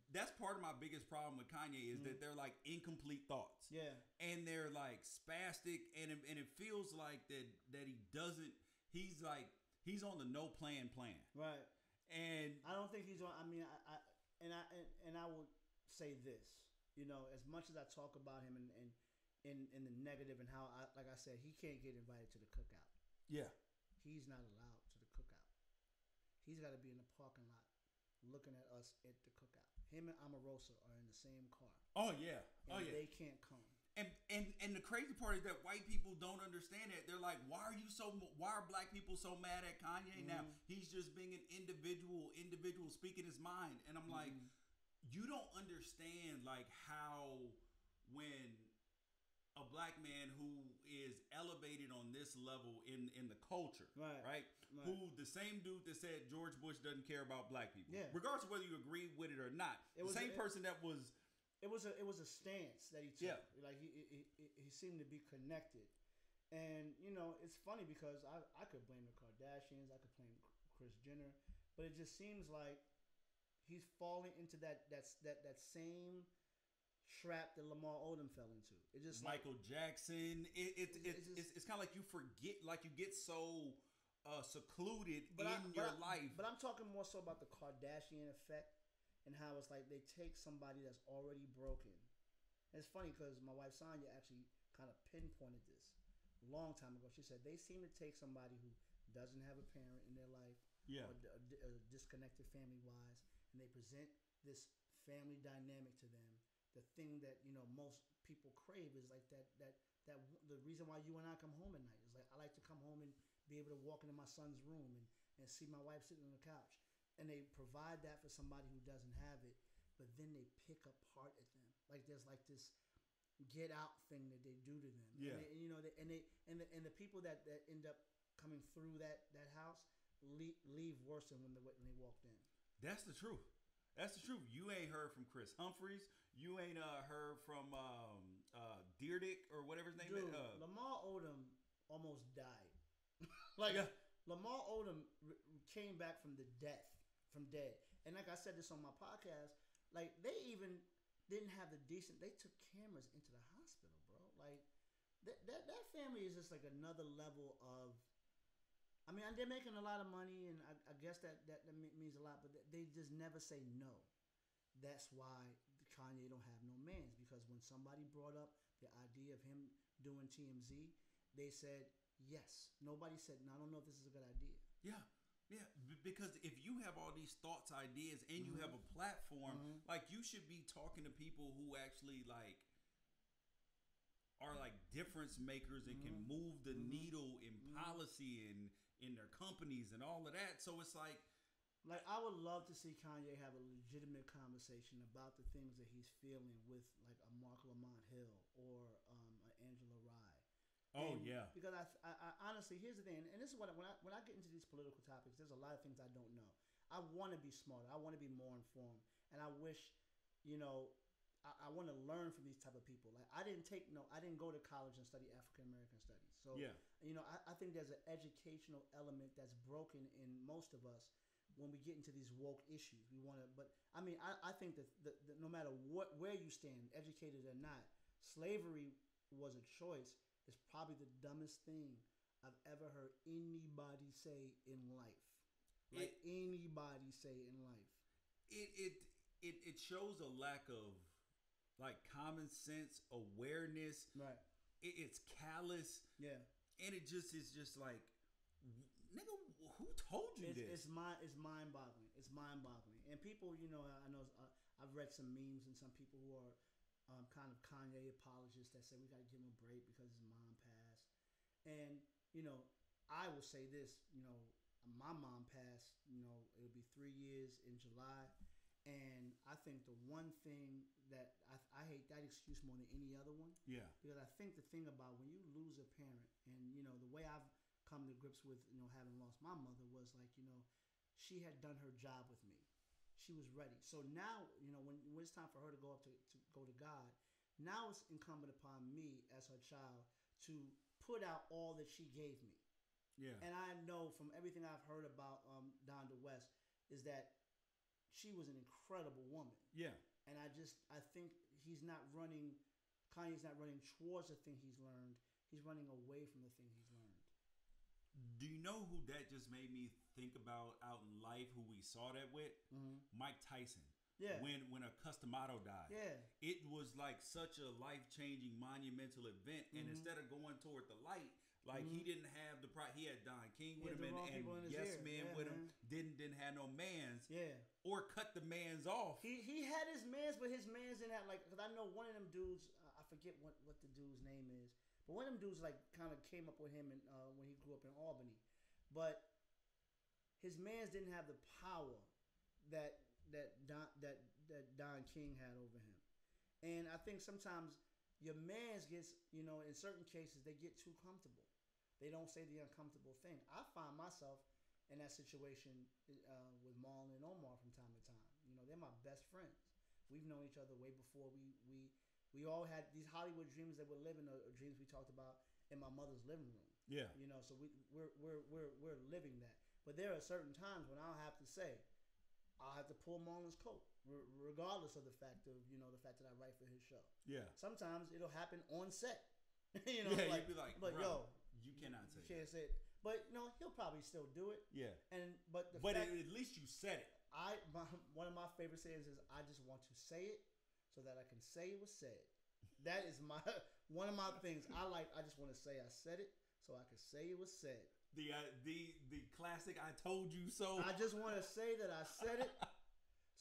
That's part of my biggest problem with Kanye is that they're like incomplete thoughts. Yeah, and they're like spastic, and it feels like that he doesn't. He's like he's on the no plan. Right. And I don't think he's on. I mean, I will say this. You know, as much as I talk about him and in the negative and how like I said, he can't get invited to the cookout. Yeah. He's not allowed to the cookout. He's got to be in the parking lot looking at us at the cookout. Him and Omarosa are in the same car. Oh, yeah. And they can't come. And the crazy part is that white people don't understand it. They're like, why are black people so mad at Kanye now? He's just being an individual speaking his mind. And I'm like, you don't understand like how when a black man who is elevated on this level in the culture, right? Who the same dude that said George Bush doesn't care about black people, regardless of whether you agree with it or not. It was the same person that was. It was a stance that he took. Yeah. Like he seemed to be connected, and you know it's funny because I could blame the Kardashians, I could blame Kris Jenner, but it just seems like he's falling into that same trap that Lamar Odom fell into. It just Michael Jackson. It's kind of like you forget, like you get so secluded in your life. But I'm talking more so about the Kardashian effect and how it's like they take somebody that's already broken. And it's funny because my wife Sonia actually kind of pinpointed this a long time ago. She said they seem to take somebody who doesn't have a parent in their life, or disconnected family wise, and they present this family dynamic to them. The thing that most people crave is like that the reason why you and I come home at night is like I like to come home and be able to walk into my son's room and see my wife sitting on the couch, and they provide that for somebody who doesn't have it, but then they pick apart at them like there's like this get out thing that they do to them. And the people that end up coming through that house leave worse than when they walked in. That's the truth. That's the truth. You ain't heard from Chris Humphries. You ain't heard from Deerdick or whatever his name is. Lamar Odom almost died. Lamar Odom came back from dead. And like I said this on my podcast, like they even didn't have they took cameras into the hospital, bro. Like that family is just like another level of. I mean, they're making a lot of money, and I guess that means a lot, but they just never say no. That's why Kanye don't have no mans, because when somebody brought up the idea of him doing TMZ, they said yes. Nobody said, no, I don't know if this is a good idea. Yeah, because if you have all these thoughts, ideas, and you have a platform, like you should be talking to people who actually like are like difference makers and can move the needle in policy and in their companies and all of that. So it's like Like, I would love to see Kanye have a legitimate conversation about the things that he's feeling with, like, a Mark Lamont Hill or an Angela Rye. Oh, And yeah. because I honestly, here's the thing, and this is what when I get into these political topics, there's a lot of things I don't know. I want to be smarter. I want to be more informed, and I wish, you know, I want to learn from these type of people. Like, I didn't go to college and study African American studies. So, Yeah. you know, I think there's an educational element that's broken in most of us when we get into these woke issues. We want to, but I mean, I think that no matter where you stand, educated or not, slavery was a choice. It's probably the dumbest thing I've ever heard anybody say in life. Like, anybody say in life. It shows a lack of, like, common sense, awareness. Right. It's callous. Yeah. And it just is just like, nigga, who told you this? It's mind-boggling. It's mind-boggling. And people, you know, I know I've read some memes and some people who are kind of Kanye apologists that say we got to give him a break because his mom passed. And, you know, I will say this, you know, my mom passed, you know, it'll be 3 years in July. And I think the one thing that I hate that excuse more than any other one. Yeah. Because I think the thing about when you lose a parent, and, you know, the way I've come to grips with, you know, having lost my mother was like, you know, she had done her job with me. She was ready. So now, you know, when it's time for her to go up to go to God, now it's incumbent upon me as her child to put out all that she gave me. Yeah. And I know from everything I've heard about Donda West is that she was an incredible woman. Yeah. And I think Kanye's not running towards the thing he's learned. He's running away from the thing he's learned. Do you know who that just made me think about out in life, who we saw that with? Mm-hmm. Mike Tyson. Yeah. When a Customato died. Yeah. It was like such a life-changing, monumental event. And instead of going toward the light, like, he didn't have the he had Don King with him and Yes Man with him. Didn't have no mans. Yeah. Or cut the mans off. He had his mans, but his mans didn't have, like, because I know one of them dudes, I forget what the dude's name is, but one of them dudes, like, kind of came up with him when he grew up in Albany. But his mans didn't have the power that Don King had over him. And I think sometimes your mans gets, you know, in certain cases, they get too comfortable. They don't say the uncomfortable thing. I find myself in that situation with Marlon and Omar from time to time. You know, they're my best friends. We've known each other way before we all had these Hollywood dreams that we're living, or dreams we talked about in my mother's living room. Yeah. You know, so we're living that. But there are certain times when I'll have to pull Marlon's coat, regardless of the fact that I write for his show. Yeah. Sometimes it'll happen on set. You know, yeah, like, you'd be like, but bro, yo, you cannot say you can't that. say it. But, you know, he'll probably still do it. Yeah. But at least you said it. One of my favorite sayings is, I just want to say it so that I can say it was said. That is one of my things. I just want to say I said it so I can say it was said. The classic "I told you so." I just want to say that I said it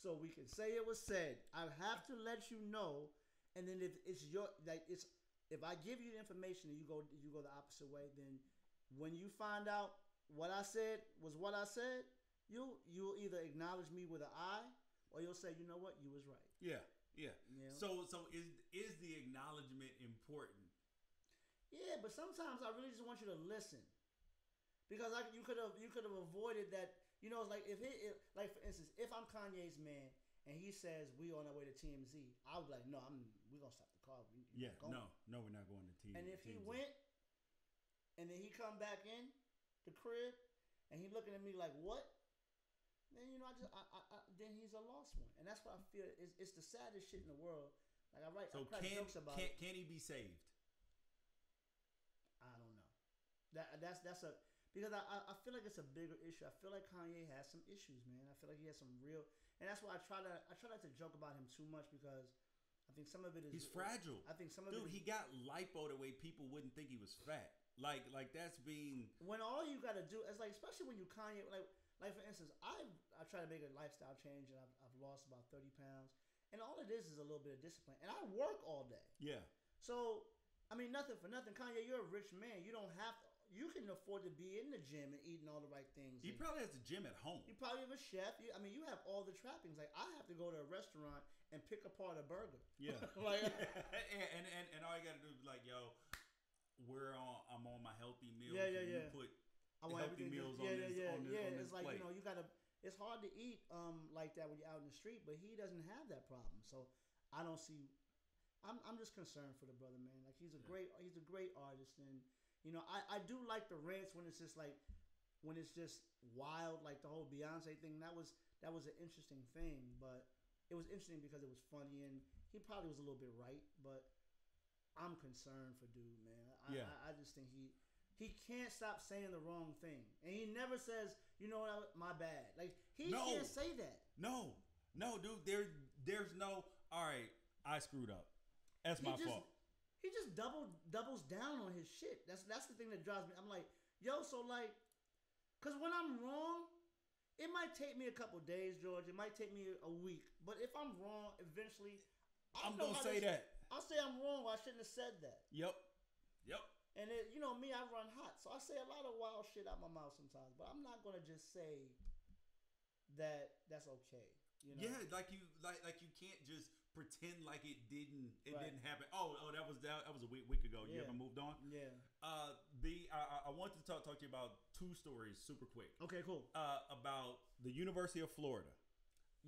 so we can say it was said. I have to let you know, and then if I give you the information and you go the opposite way, then when you find out what I said was what I said, you'll either acknowledge me with an I, or you'll say, you know what, you was right. Yeah, yeah. You know? So is the acknowledgement important? Yeah, but sometimes I really just want you to listen, because you could have avoided that. You know, it's like like for instance, if I'm Kanye's man and he says we on our way to TMZ, I would be like, no, we're gonna stop the car. No, we're not going to TMZ. And if he went, and then he come back in the crib, and he looking at me like, what? Then, you know, then he's a lost one, and that's what I feel. It's the saddest shit in the world. Like, I crack jokes about it. Can he be saved? I don't know. Because I feel like it's a bigger issue. I feel like Kanye has some issues, man. I feel like he has some real, and that's why I try not to joke about him too much, because I think some of it is he's fragile. I think some of it. Dude, he got lipo the way people wouldn't think he was fat. Like that's being, when all you got to do is, like, especially when you Kanye, like for instance, I try to make a lifestyle change, and I've lost about 30 pounds, and all it is a little bit of discipline, and I work all day. Yeah. So I mean, nothing for nothing, Kanye, you're a rich man. You don't have you can afford to be in the gym and eating all the right things. He probably has a gym at home. You probably have a chef. You have all the trappings. Like, I have to go to a restaurant and pick apart a burger. Yeah. Like, and all you got to do is like, yo, I'm on my healthy meal. Yeah. You put the healthy meals on this It's like, plate. you gotta. It's hard to eat like that when you're out in the street, but he doesn't have that problem. So I don't see. I'm just concerned for the brother, man. Like, he's a great artist, and I do like the rants when it's just like when it's just wild, like the whole Beyonce thing. That was an interesting thing, but it was interesting because it was funny, and he probably was a little bit right, but I'm concerned for dude, man. I just think he can't stop saying the wrong thing, and he never says, my bad. Like, he can't say that. No, dude. There's no. All right, I screwed up. That's my fault. He just doubles down on his shit. That's the thing that drives me. I'm like, yo, so like, cause when I'm wrong, it might take me a couple days, George. It might take me a week. But if I'm wrong, eventually, I'm gonna say that. I'll say I'm wrong. I shouldn't have said that. Yep. And me, I run hot, so I say a lot of wild shit out my mouth sometimes. But I'm not gonna just say that that's okay. Yeah, like you can't just pretend like it didn't happen. Oh, that was a week ago. You haven't moved on? Yeah. I want to talk to you about two stories super quick. Okay, cool. About the University of Florida.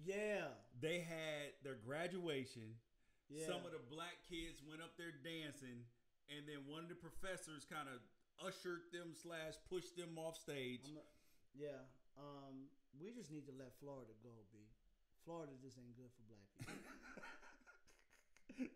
Yeah. They had their graduation. Yeah. Some of the black kids went up there dancing, and then one of the professors kind of ushered them / pushed them off stage. We just need to let Florida go, B. Florida just ain't good for black people.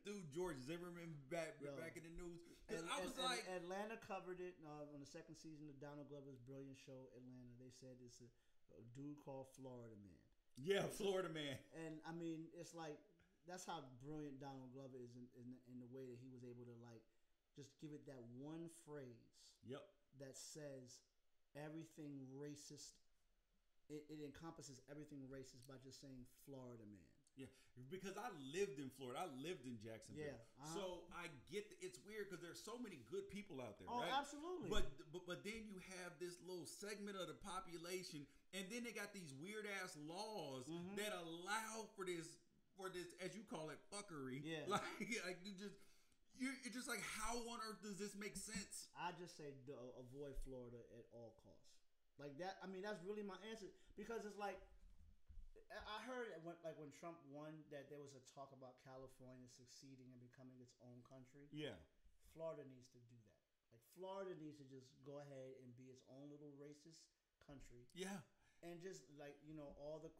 Dude, George, has ever been back in the news? Atlanta covered it on the second season of Donald Glover's brilliant show, Atlanta. They said it's a dude called Florida Man. Yeah, Florida Man. And I mean, it's like, that's how brilliant Donald Glover is in the way that he was able to, like, just give it that one phrase. Yep. That says everything racist. It encompasses everything racist by just saying Florida Man. Yeah, because I lived in Florida. I lived in Jacksonville. Yeah. So I get it's weird because there's so many good people out there, right? Oh, absolutely. But then you have this little segment of the population, and then they got these weird ass laws that allow for this, as you call it, fuckery. Yeah. Like you're just like, how on earth does this make sense? I just say avoid Florida at all costs. Like that. I mean, that's really my answer, because it's like, I heard when Trump won that there was a talk about California succeeding and becoming its own country. Yeah. Florida needs to do that. Like, Florida needs to just go ahead and be its own little racist country. Yeah. And just like, all the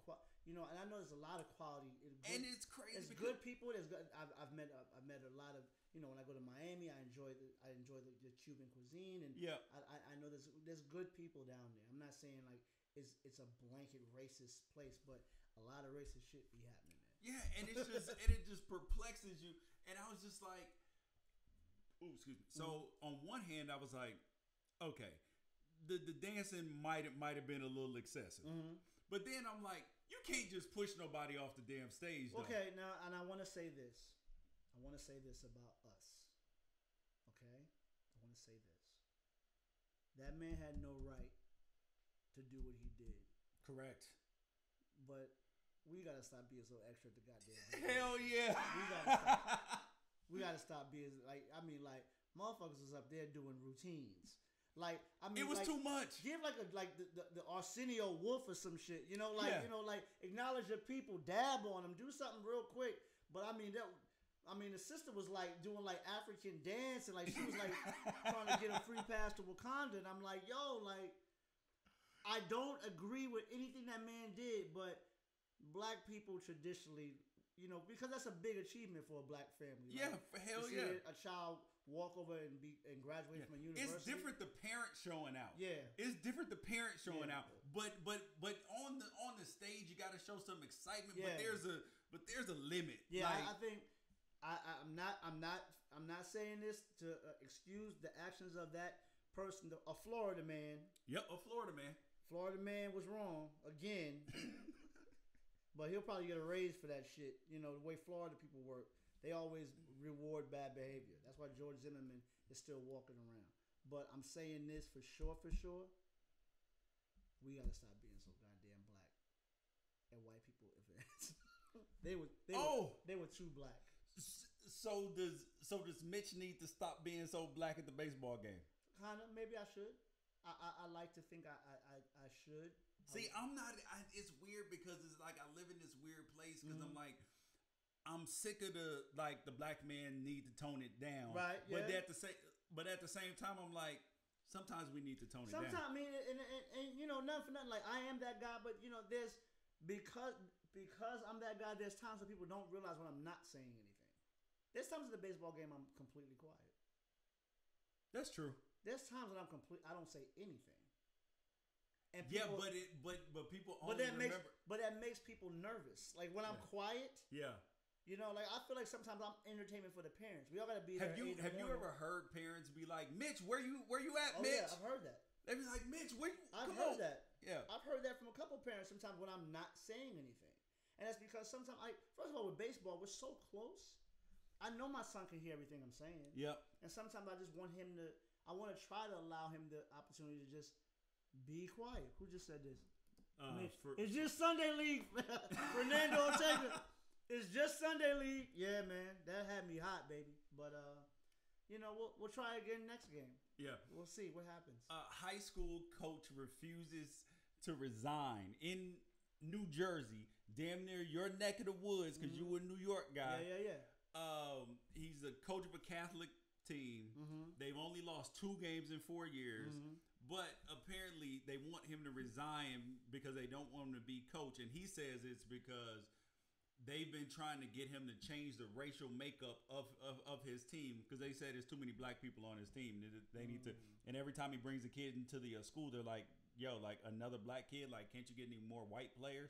and I know there's a lot of quality. And it's crazy. There's good people. There's good. I've met a lot of, when I go to Miami, I enjoy the Cuban cuisine, and I know there's good people down there. I'm not saying like it's a blanket racist place, but a lot of racist shit be happening there. Yeah, and it's just and it just perplexes you. And I was just like, ooh, excuse me. So on one hand, I was like, okay, the dancing might have been a little excessive, but then I'm like, you can't just push nobody off the damn stage. Though. Okay, now, and I want to say this. I want to say this about us. Okay, I want to say this. That man had no right to do what he did. Correct. But we gotta stop being so extra at the goddamn. Hell yeah. We gotta stop being like. I mean, like, motherfuckers was up there doing routines. Like, I mean, it was like, too much. Give like the Arsenio Wolf or some shit. Like acknowledge your people, dab on them, do something real quick. But I mean, the sister was like doing like African dance, and like she was like trying to get a free pass to Wakanda. And I'm like, yo, like, I don't agree with anything that man did, but black people traditionally, because that's a big achievement for a black family. Yeah, like, for hell to see yeah. A child walk over and graduate from a university. It's different the parents showing out. Yeah. It's different the parents showing out. But on the stage you got to show some excitement. Yeah. But there's a limit. Yeah, like, I think I'm not saying this to excuse the actions of that person, a Florida man. Yep, a Florida man. Florida man was wrong again. But he'll probably get a raise for that shit. The way Florida people work, they always reward bad behavior. That's why George Zimmerman is still walking around. But I'm saying this for sure. We gotta stop being so goddamn black at white people events. they were too black. So does Mitch need to stop being so black at the baseball game? Kinda. Maybe I should. I like to think I should. See, I'm not. It's weird because it's like I live in this weird place because I'm like, I'm sick of the black man need to tone it down. Right. Yeah. But at the same time, I'm like, sometimes we need to tone it down. Sometimes, I mean, and you know, nothing for nothing. Like I am that guy, but you know, there's because I'm that guy. There's times when people don't realize when I'm not saying anything. There's times in the baseball game I'm completely quiet. That's true. There's times when I don't say anything. And people, but people only remember. That makes people nervous. Like when I'm quiet. Yeah. You know, like I feel like sometimes I'm entertainment for the parents. We all gotta be there. Have you ever heard parents be like, Mitch, where you at, Mitch? Yeah, I've heard that. They be like, Mitch, where you? I've heard that. Yeah. I've heard that from a couple of parents sometimes when I'm not saying anything. And that's because sometimes first of all, with baseball, we're so close. I know my son can hear everything I'm saying. Yep. And sometimes I just want I want to try to allow him the opportunity to just be quiet. Who just said this? It's just Sunday League. Fernando Ortega. It's just Sunday League. Yeah, man. That had me hot, baby. But, you know, we'll try again next game. Yeah. We'll see what happens. High school coach refuses to resign in New Jersey, damn near your neck of the woods because you a New York guy. Yeah. He's a coach of a Catholic team. Mm-hmm. They've only lost 2 games in 4 years. Mm-hmm. But apparently they want him to resign because they don't want him to be coach. And he says it's because they've been trying to get him to change the racial makeup of his team because they said there's too many black people on his team. They need to. And every time he brings a kid into the school, they're like, yo, like another black kid. Like, can't you get any more white players?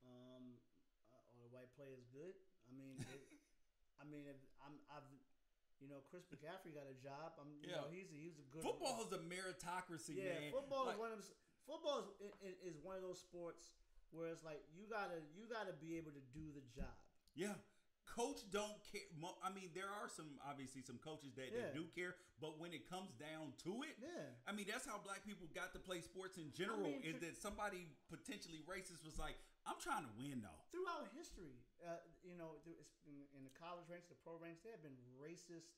Are the white players good? I mean, you know, Chris McCaffrey got a job. You know, he's a good. Football is a meritocracy, man. Yeah, football is one of those sports where it's like you gotta be able to do the job. Yeah, coach don't care. I mean, there are obviously some coaches that do care, but when it comes down to it, I mean, that's how black people got to play sports in general. Is that somebody potentially racist was like, I'm trying to win though. Throughout history, you know, in the college ranks, the pro ranks, there have been racist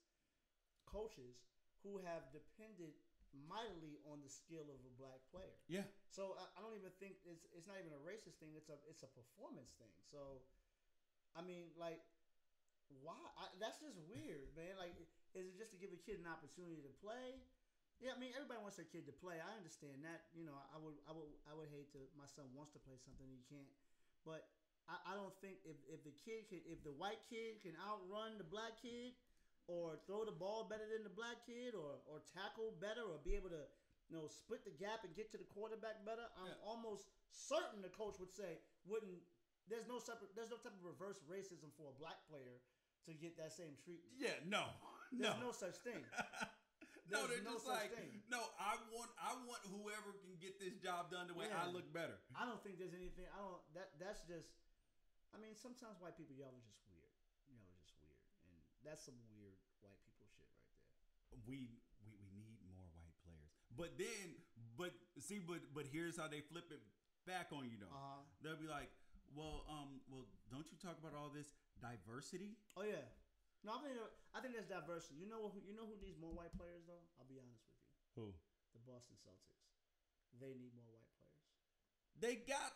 coaches who have depended mightily on the skill of a black player. Yeah. So I don't even think it's not even a racist thing. It's a performance thing. So, I mean, like, why? That's just weird, man. Like, is it just to give a kid an opportunity to play? Yeah, I mean, everybody wants their kid to play. I understand that. You know, I would hate to. My son wants to play something he can't. But I don't think if the white kid can outrun the black kid, or throw the ball better than the black kid, or tackle better, or be able to, you know, split the gap and get to the quarterback better, I'm almost certain the coach would say there's no type of reverse racism for a black player to get that same treatment. Yeah, there's no such thing. No, they're just like, no, I want whoever can get this job done the way I look better. I don't think there's anything. That's just. I mean, sometimes white people, y'all are just weird. Y'all are just weird, and that's some weird white people shit right there. We need more white players, but here's how they flip it back on you though. They'll be like, well, don't you talk about all this diversity? Oh yeah. No, I think there's diversity. You know who needs more white players though? I'll be honest with you. Who? The Boston Celtics. They need more white players. They got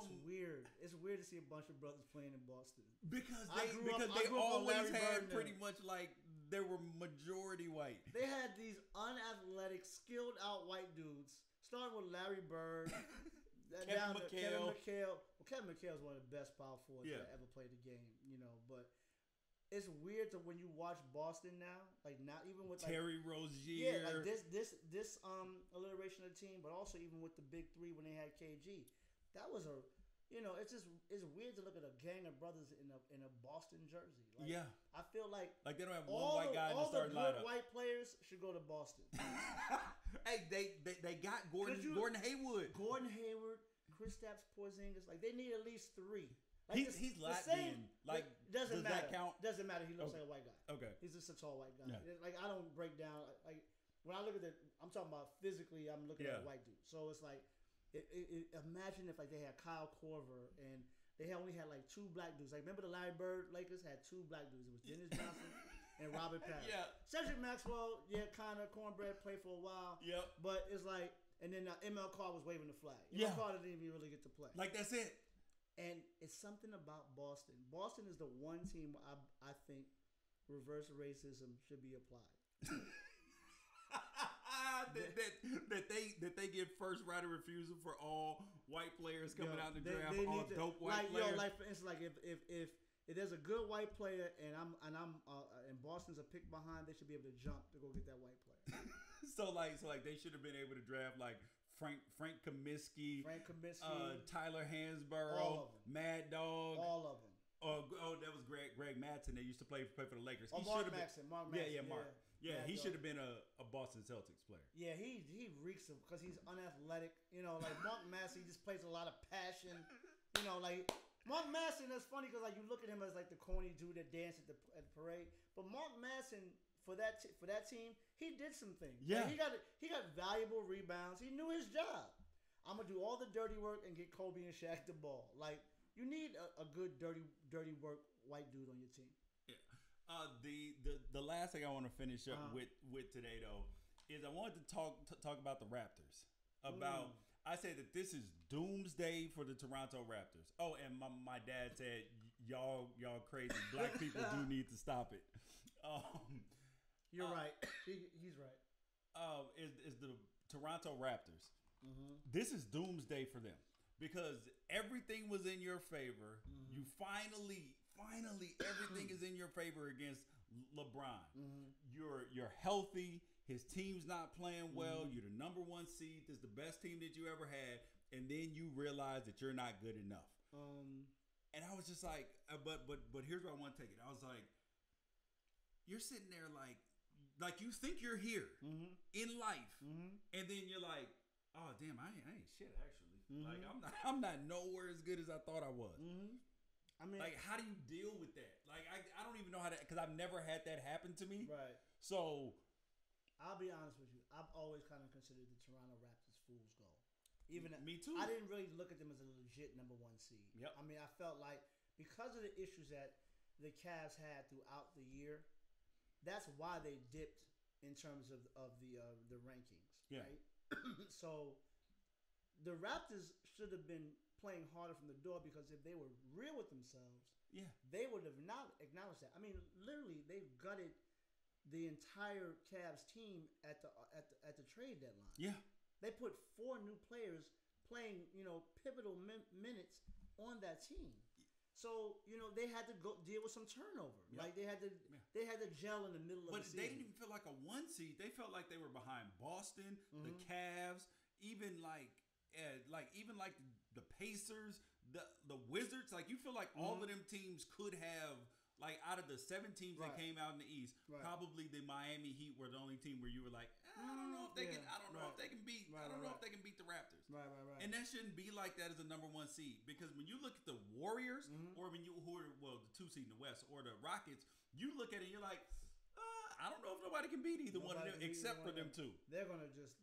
It's weird. It's weird to see a bunch of brothers playing in Boston because they always had pretty much like they were majority white. They had these unathletic, skilled out white dudes, starting with Larry Bird. Kevin McHale. Well, Kevin McHale is one of the best power forwards that ever played the game. You know, but. It's weird to when you watch Boston now, like not even with Terry Rozier. Yeah, like this alliteration of the team, but also even with the big three when they had KG, that was it's weird to look at a gang of brothers in a Boston jersey. Like, yeah, I feel like they don't have one white guy in the starting lineup. All the good white players should go to Boston. Hey, they got Gordon Hayward, Kristaps Porzingis. Like they need at least 3. Like he's Latvian. Like, doesn't matter. That count? Doesn't matter. He looks like a white guy. Okay. He's just a tall white guy. Yeah. Like I don't break down. Like when I look at it, I'm talking about physically. I'm looking at a white dude. So it's like, imagine if like they had Kyle Korver and they only had like 2 black dudes. Like remember the Larry Bird Lakers had 2 black dudes. It was Dennis Johnson and Robert Parrish. Yeah. Cedric Maxwell, kind of cornbread, played for a while. Yep. But it's like, and then ML Carr was waving the flag. Yeah. ML Carr didn't even really get to play. Like that's it. And it's something about Boston. Boston is the one team I think reverse racism should be applied. that they give first right of refusal for all white players coming out in the draft. All dope white players. Like for instance, like if there's a good white player and Boston's a pick behind, they should be able to jump to go get that white player. so like they should have been able to draft like Frank Kaminsky, Tyler Hansborough, Mad Dog, all of them. Oh, that was Greg Madsen. They used to play for the Lakers. Mark Maxson. Mark. Yeah, he should have been a Boston Celtics player. Yeah, he reeks of because he's unathletic. Like Mark Maxson, he just plays a lot of passion. Like Mark Maxson. That's funny because like you look at him as like the corny dude that danced at the parade, but Mark Maxson for that team, he did some things. Yeah, like, he got valuable rebounds. He knew his job. I'm gonna do all the dirty work and get Kobe and Shaq the ball. Like you need a good dirty work white dude on your team. Yeah. The last thing I want to finish up with today though is I wanted to talk about the Raptors. I said that this is doomsday for the Toronto Raptors. Oh, and my dad said y'all crazy black people do need to stop it. You're right. He's right. Is the Toronto Raptors? Mm-hmm. This is doomsday for them because everything was in your favor. Mm-hmm. You finally everything is in your favor against LeBron. Mm-hmm. You're healthy. His team's not playing well. Mm-hmm. You're the number 1 seed. This is the best team that you ever had, and then you realize that you're not good enough. And I was just like, but here's where I want to take it. I was like, you're sitting there like you think you're here in life, and then you're like, oh damn, I ain't shit actually. Like I'm not nowhere as good as I thought I was. I mean, like, how do you deal with that? Like, I don't even know how to, because I've never had that happen to me. Right. So, I'll be honest with you. I've always kind of considered the Toronto Raptors fool's gold. Me too. I didn't really look at them as a legit number 1 seed. Yep. I mean, I felt like because of the issues that the Cavs had throughout the year, that's why they dipped in terms of the rankings. Yeah. Right. So, the Raptors should have been playing harder from the door because if they were real with themselves, they would have not acknowledged that. I mean, literally, they gutted the entire Cavs team at the trade deadline. Yeah, they put 4 new players playing, pivotal minutes on that team. So they had to go deal with some turnover. Yep. Like they had to gel in the middle of the season. But they didn't even feel like a 1 seed. They felt like they were behind Boston, the Cavs, even like the Pacers, the Wizards. Like you feel like all of them teams could have, like, out of the 7 teams that came out in the East, probably the Miami Heat were the only team where you were like, I don't know if they can. I don't know if they can beat. I don't know if they can beat the Raptors. Right. And that shouldn't be like that as a number 1 seed, because when you look at the Warriors, or when who are the 2 seed in the West, or the Rockets, you look at it and you're like, I don't know if nobody can beat either one of them except for them 2. They're gonna just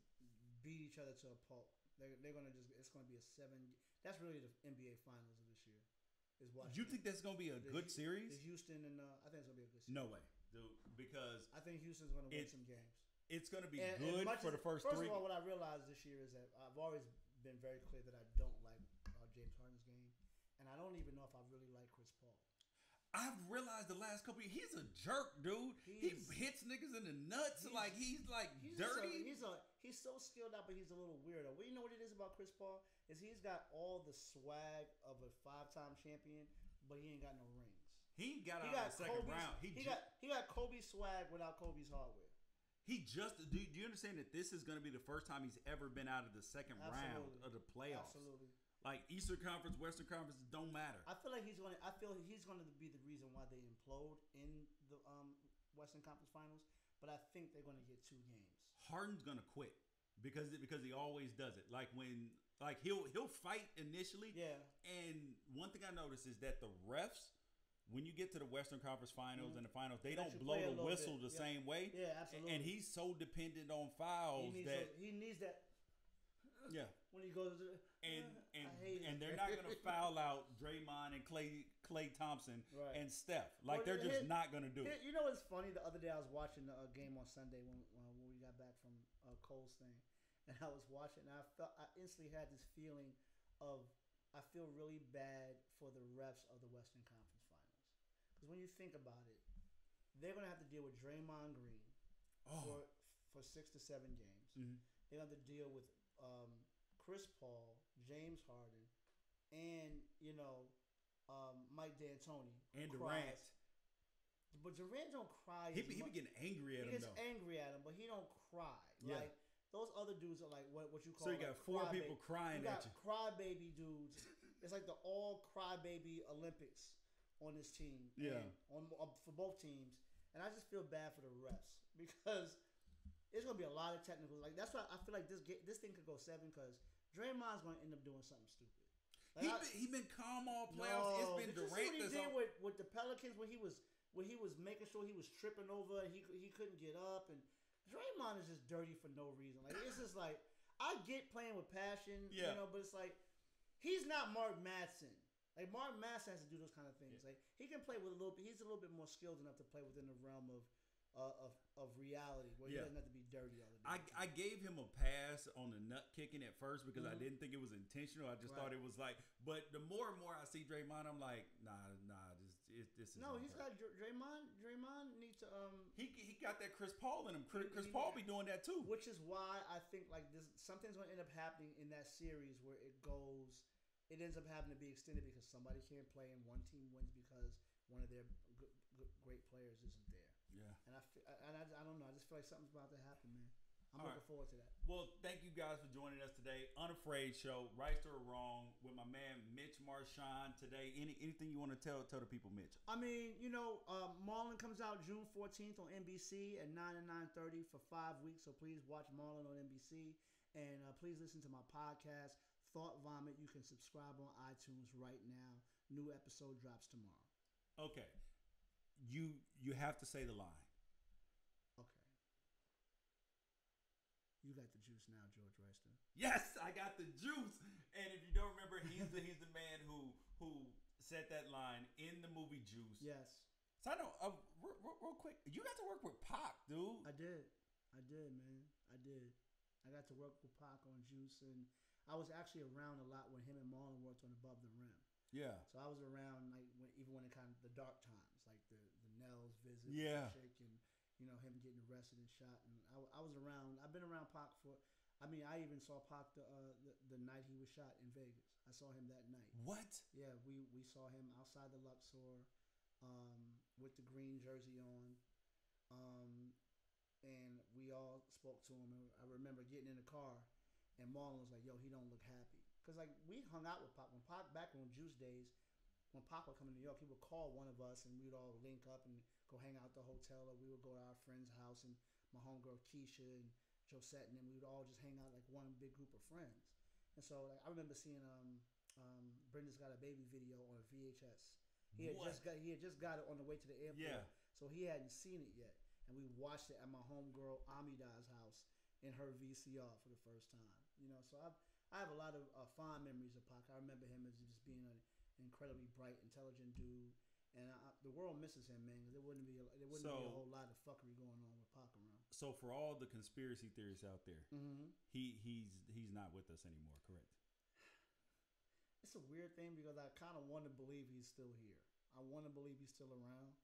beat each other to a pulp. They're gonna it's gonna be a 7. That's really the NBA Finals of this year. Is Washington. You think that's gonna be a good series? Houston and I think it's gonna be a good series. No way, dude. Because I think Houston's gonna win some games. It's gonna be good for the first 3. First of all, what I realized this year is that I've always been very clear that I don't like James Harden's game, and I don't even know if I really like Chris Paul. I've realized the last couple of years, he's a jerk, dude. He hits niggas in the nuts. He's dirty. He's so skilled out, but he's a little weirdo. Well, you know what it is about Chris Paul? Is he's got all the swag of a 5-time champion, but he ain't got no rings. He got out of the second round. He got Kobe's swag without Kobe's hardware. Do you understand that this is going to be the first time he's ever been out of the second round of the playoffs? Absolutely. Like Eastern Conference, Western Conference, don't matter. I feel he's going to be the reason why they implode in the Western Conference Finals. But I think they're going to get 2 games. Harden's going to quit because he always does it. He'll fight initially. Yeah. And one thing I noticed is that the refs when you get to the Western Conference Finals and the finals, they Let don't you blow play a the little whistle bit. the same way. Yeah, absolutely. And he's so dependent on fouls he needs that. Yeah. When he goes to and they're not gonna foul out Draymond and Klay Thompson and Steph. Like they're just not gonna do it. You know what's funny? The other day I was watching a game on Sunday when we got back from Cole's thing, and I was watching, and I instantly had this feeling of I feel really bad for the refs of the Western Conference Finals, because when you think about it, they're gonna have to deal with Draymond Green for 6 to 7 games. Mm-hmm. They're gonna have to deal with Chris Paul, James Harden, and Mike D'Antoni and Durant. But Durant don't cry. He be getting angry at him. He gets angry at him, but he don't cry. Yeah. Like those other dudes are like what you call. So you got 4 people crying at you. Crybaby dudes. It's like the all crybaby Olympics on this team. Yeah. For both teams, and I just feel bad for the refs because it's gonna be a lot of technicals. Like that's why I feel like this thing could go 7 because Draymond's gonna end up doing something stupid. Like he been calm all playoffs. It's been Durant. What he did with the Pelicans when he was making sure he was tripping over and he couldn't get up, and Draymond is just dirty for no reason. Like it's just like I get playing with passion, but it's like he's not Mark Madsen. Like Mark Madsen has to do those kind of things. Yeah. Like he can play with a little bit. He's a little bit more skilled enough to play within the realm of reality where he doesn't have to be dirty all the time. I gave him a pass on the nut kicking at first because I didn't think it was intentional. I just thought it was like, but the more and more I see Draymond, I'm like, nah, this is no. He's got Draymond. Draymond needs to He got that Chris Paul in him. Chris Paul be doing that too. Which is why I think like this something's going to end up happening in that series where it ends up having to be extended because somebody can't play and one team wins because one of their great players isn't there. Yeah, and I don't know. I just feel like something's about to happen, man. I'm looking forward to that. Well, thank you guys for joining us today. Unafraid Show, right or wrong, with my man Mitch Marchand today. Anything you want to tell the people, Mitch? I mean, Marlon comes out June 14th on NBC at 9 and 9:30 for 5 weeks. So please watch Marlon on NBC, and please listen to my podcast, Thought Vomit. You can subscribe on iTunes right now. New episode drops tomorrow. Okay. You have to say the line. Okay. You got the juice now, George Royston. Yes, I got the juice. And if you don't remember, he's the man who said that line in the movie Juice. Yes. So I know, real quick, you got to work with Pac, dude. I did, man. I did. I got to work with Pac on Juice, and I was actually around a lot when him and Marlon worked on Above the Rim. Yeah. So I was around like even when it kind of the dark times, like the Nels visit, and him getting arrested and shot, and I was around. I've been around Pac for. I mean, I even saw Pac the night he was shot in Vegas. I saw him that night. What? Yeah, we saw him outside the Luxor, with the green jersey on, and we all spoke to him. And I remember getting in the car, and Marlon was like, "Yo, he don't look happy." Because, like, we hung out with Pac. When Pac, back on Juice days, when Pac would come to New York, he would call one of us, and we'd all link up and go hang out at the hotel, or we would go to our friend's house, and my homegirl Keisha and Josette, and then we would all just hang out like one big group of friends. And so, like, I remember seeing Brenda's Got a Baby video on a VHS. He had just got it on the way to the airport, so he hadn't seen it yet. And we watched it at my homegirl Amida's house in her VCR for the first time. So I have a lot of fond memories of Pac. I remember him as just being an incredibly bright, intelligent dude, and the world misses him, man. Because there wouldn't be a whole lot of fuckery going on with Pac around. So for all the conspiracy theorists out there, he's not with us anymore, correct? It's a weird thing because I kind of want to believe he's still here. I want to believe he's still around,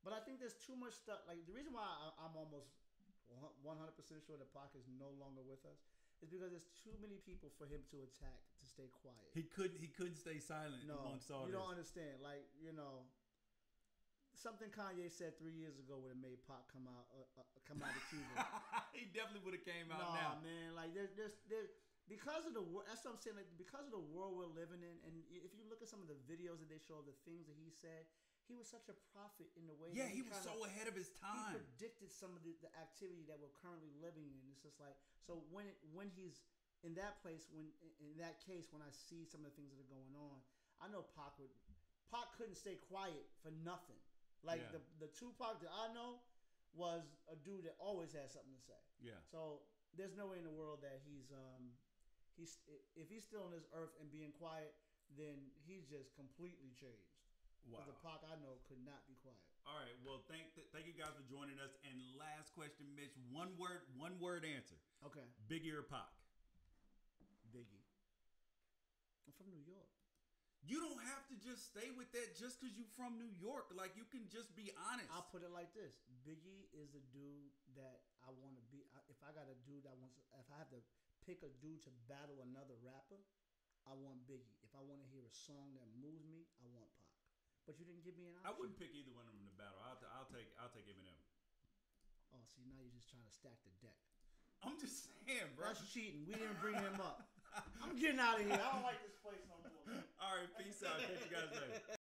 but I think there's too much stuff. Like the reason why I'm almost 100% sure that Pac is no longer with us. It's because there's too many people for him to attack to stay quiet. He couldn't stay silent amongst all this. You don't understand. Like, something Kanye said 3 years ago would have made Pac come out of Cuba. He definitely would have came out now. Man, like there's because of the that's what I'm saying. Like because of the world we're living in, and if you look at some of the videos that they show of the things that he said. He was such a prophet in the way. Yeah, he was so ahead of his time. He predicted some of the activity that we're currently living in. It's just like so when he's in that place, when in that case, when I see some of the things that are going on, I know Pac couldn't stay quiet for nothing. Like the Tupac that I know was a dude that always had something to say. Yeah. So there's no way in the world that he's if he's still on this earth and being quiet, then he's just completely changed. Wow. The Pac I know could not be quiet. All right. Well, thank you guys for joining us. And last question, Mitch. One word answer. Okay. Biggie or Pac? Biggie. I'm from New York. You don't have to just stay with that just because you're from New York. Like, you can just be honest. I'll put it like this. Biggie is the dude that I want to be. If I got a dude that wants, if I have to pick a dude to battle another rapper, I want Biggie. If I want to hear a song that moves me, I want Pac. But you didn't give me an option. I wouldn't pick either one of them to battle. I'll take Eminem. Oh, see, now you're just trying to stack the deck. I'm just saying, bro. That's cheating. We didn't bring him up. I'm getting out of here. I don't like this place no more. All right, peace out. Catch you guys later.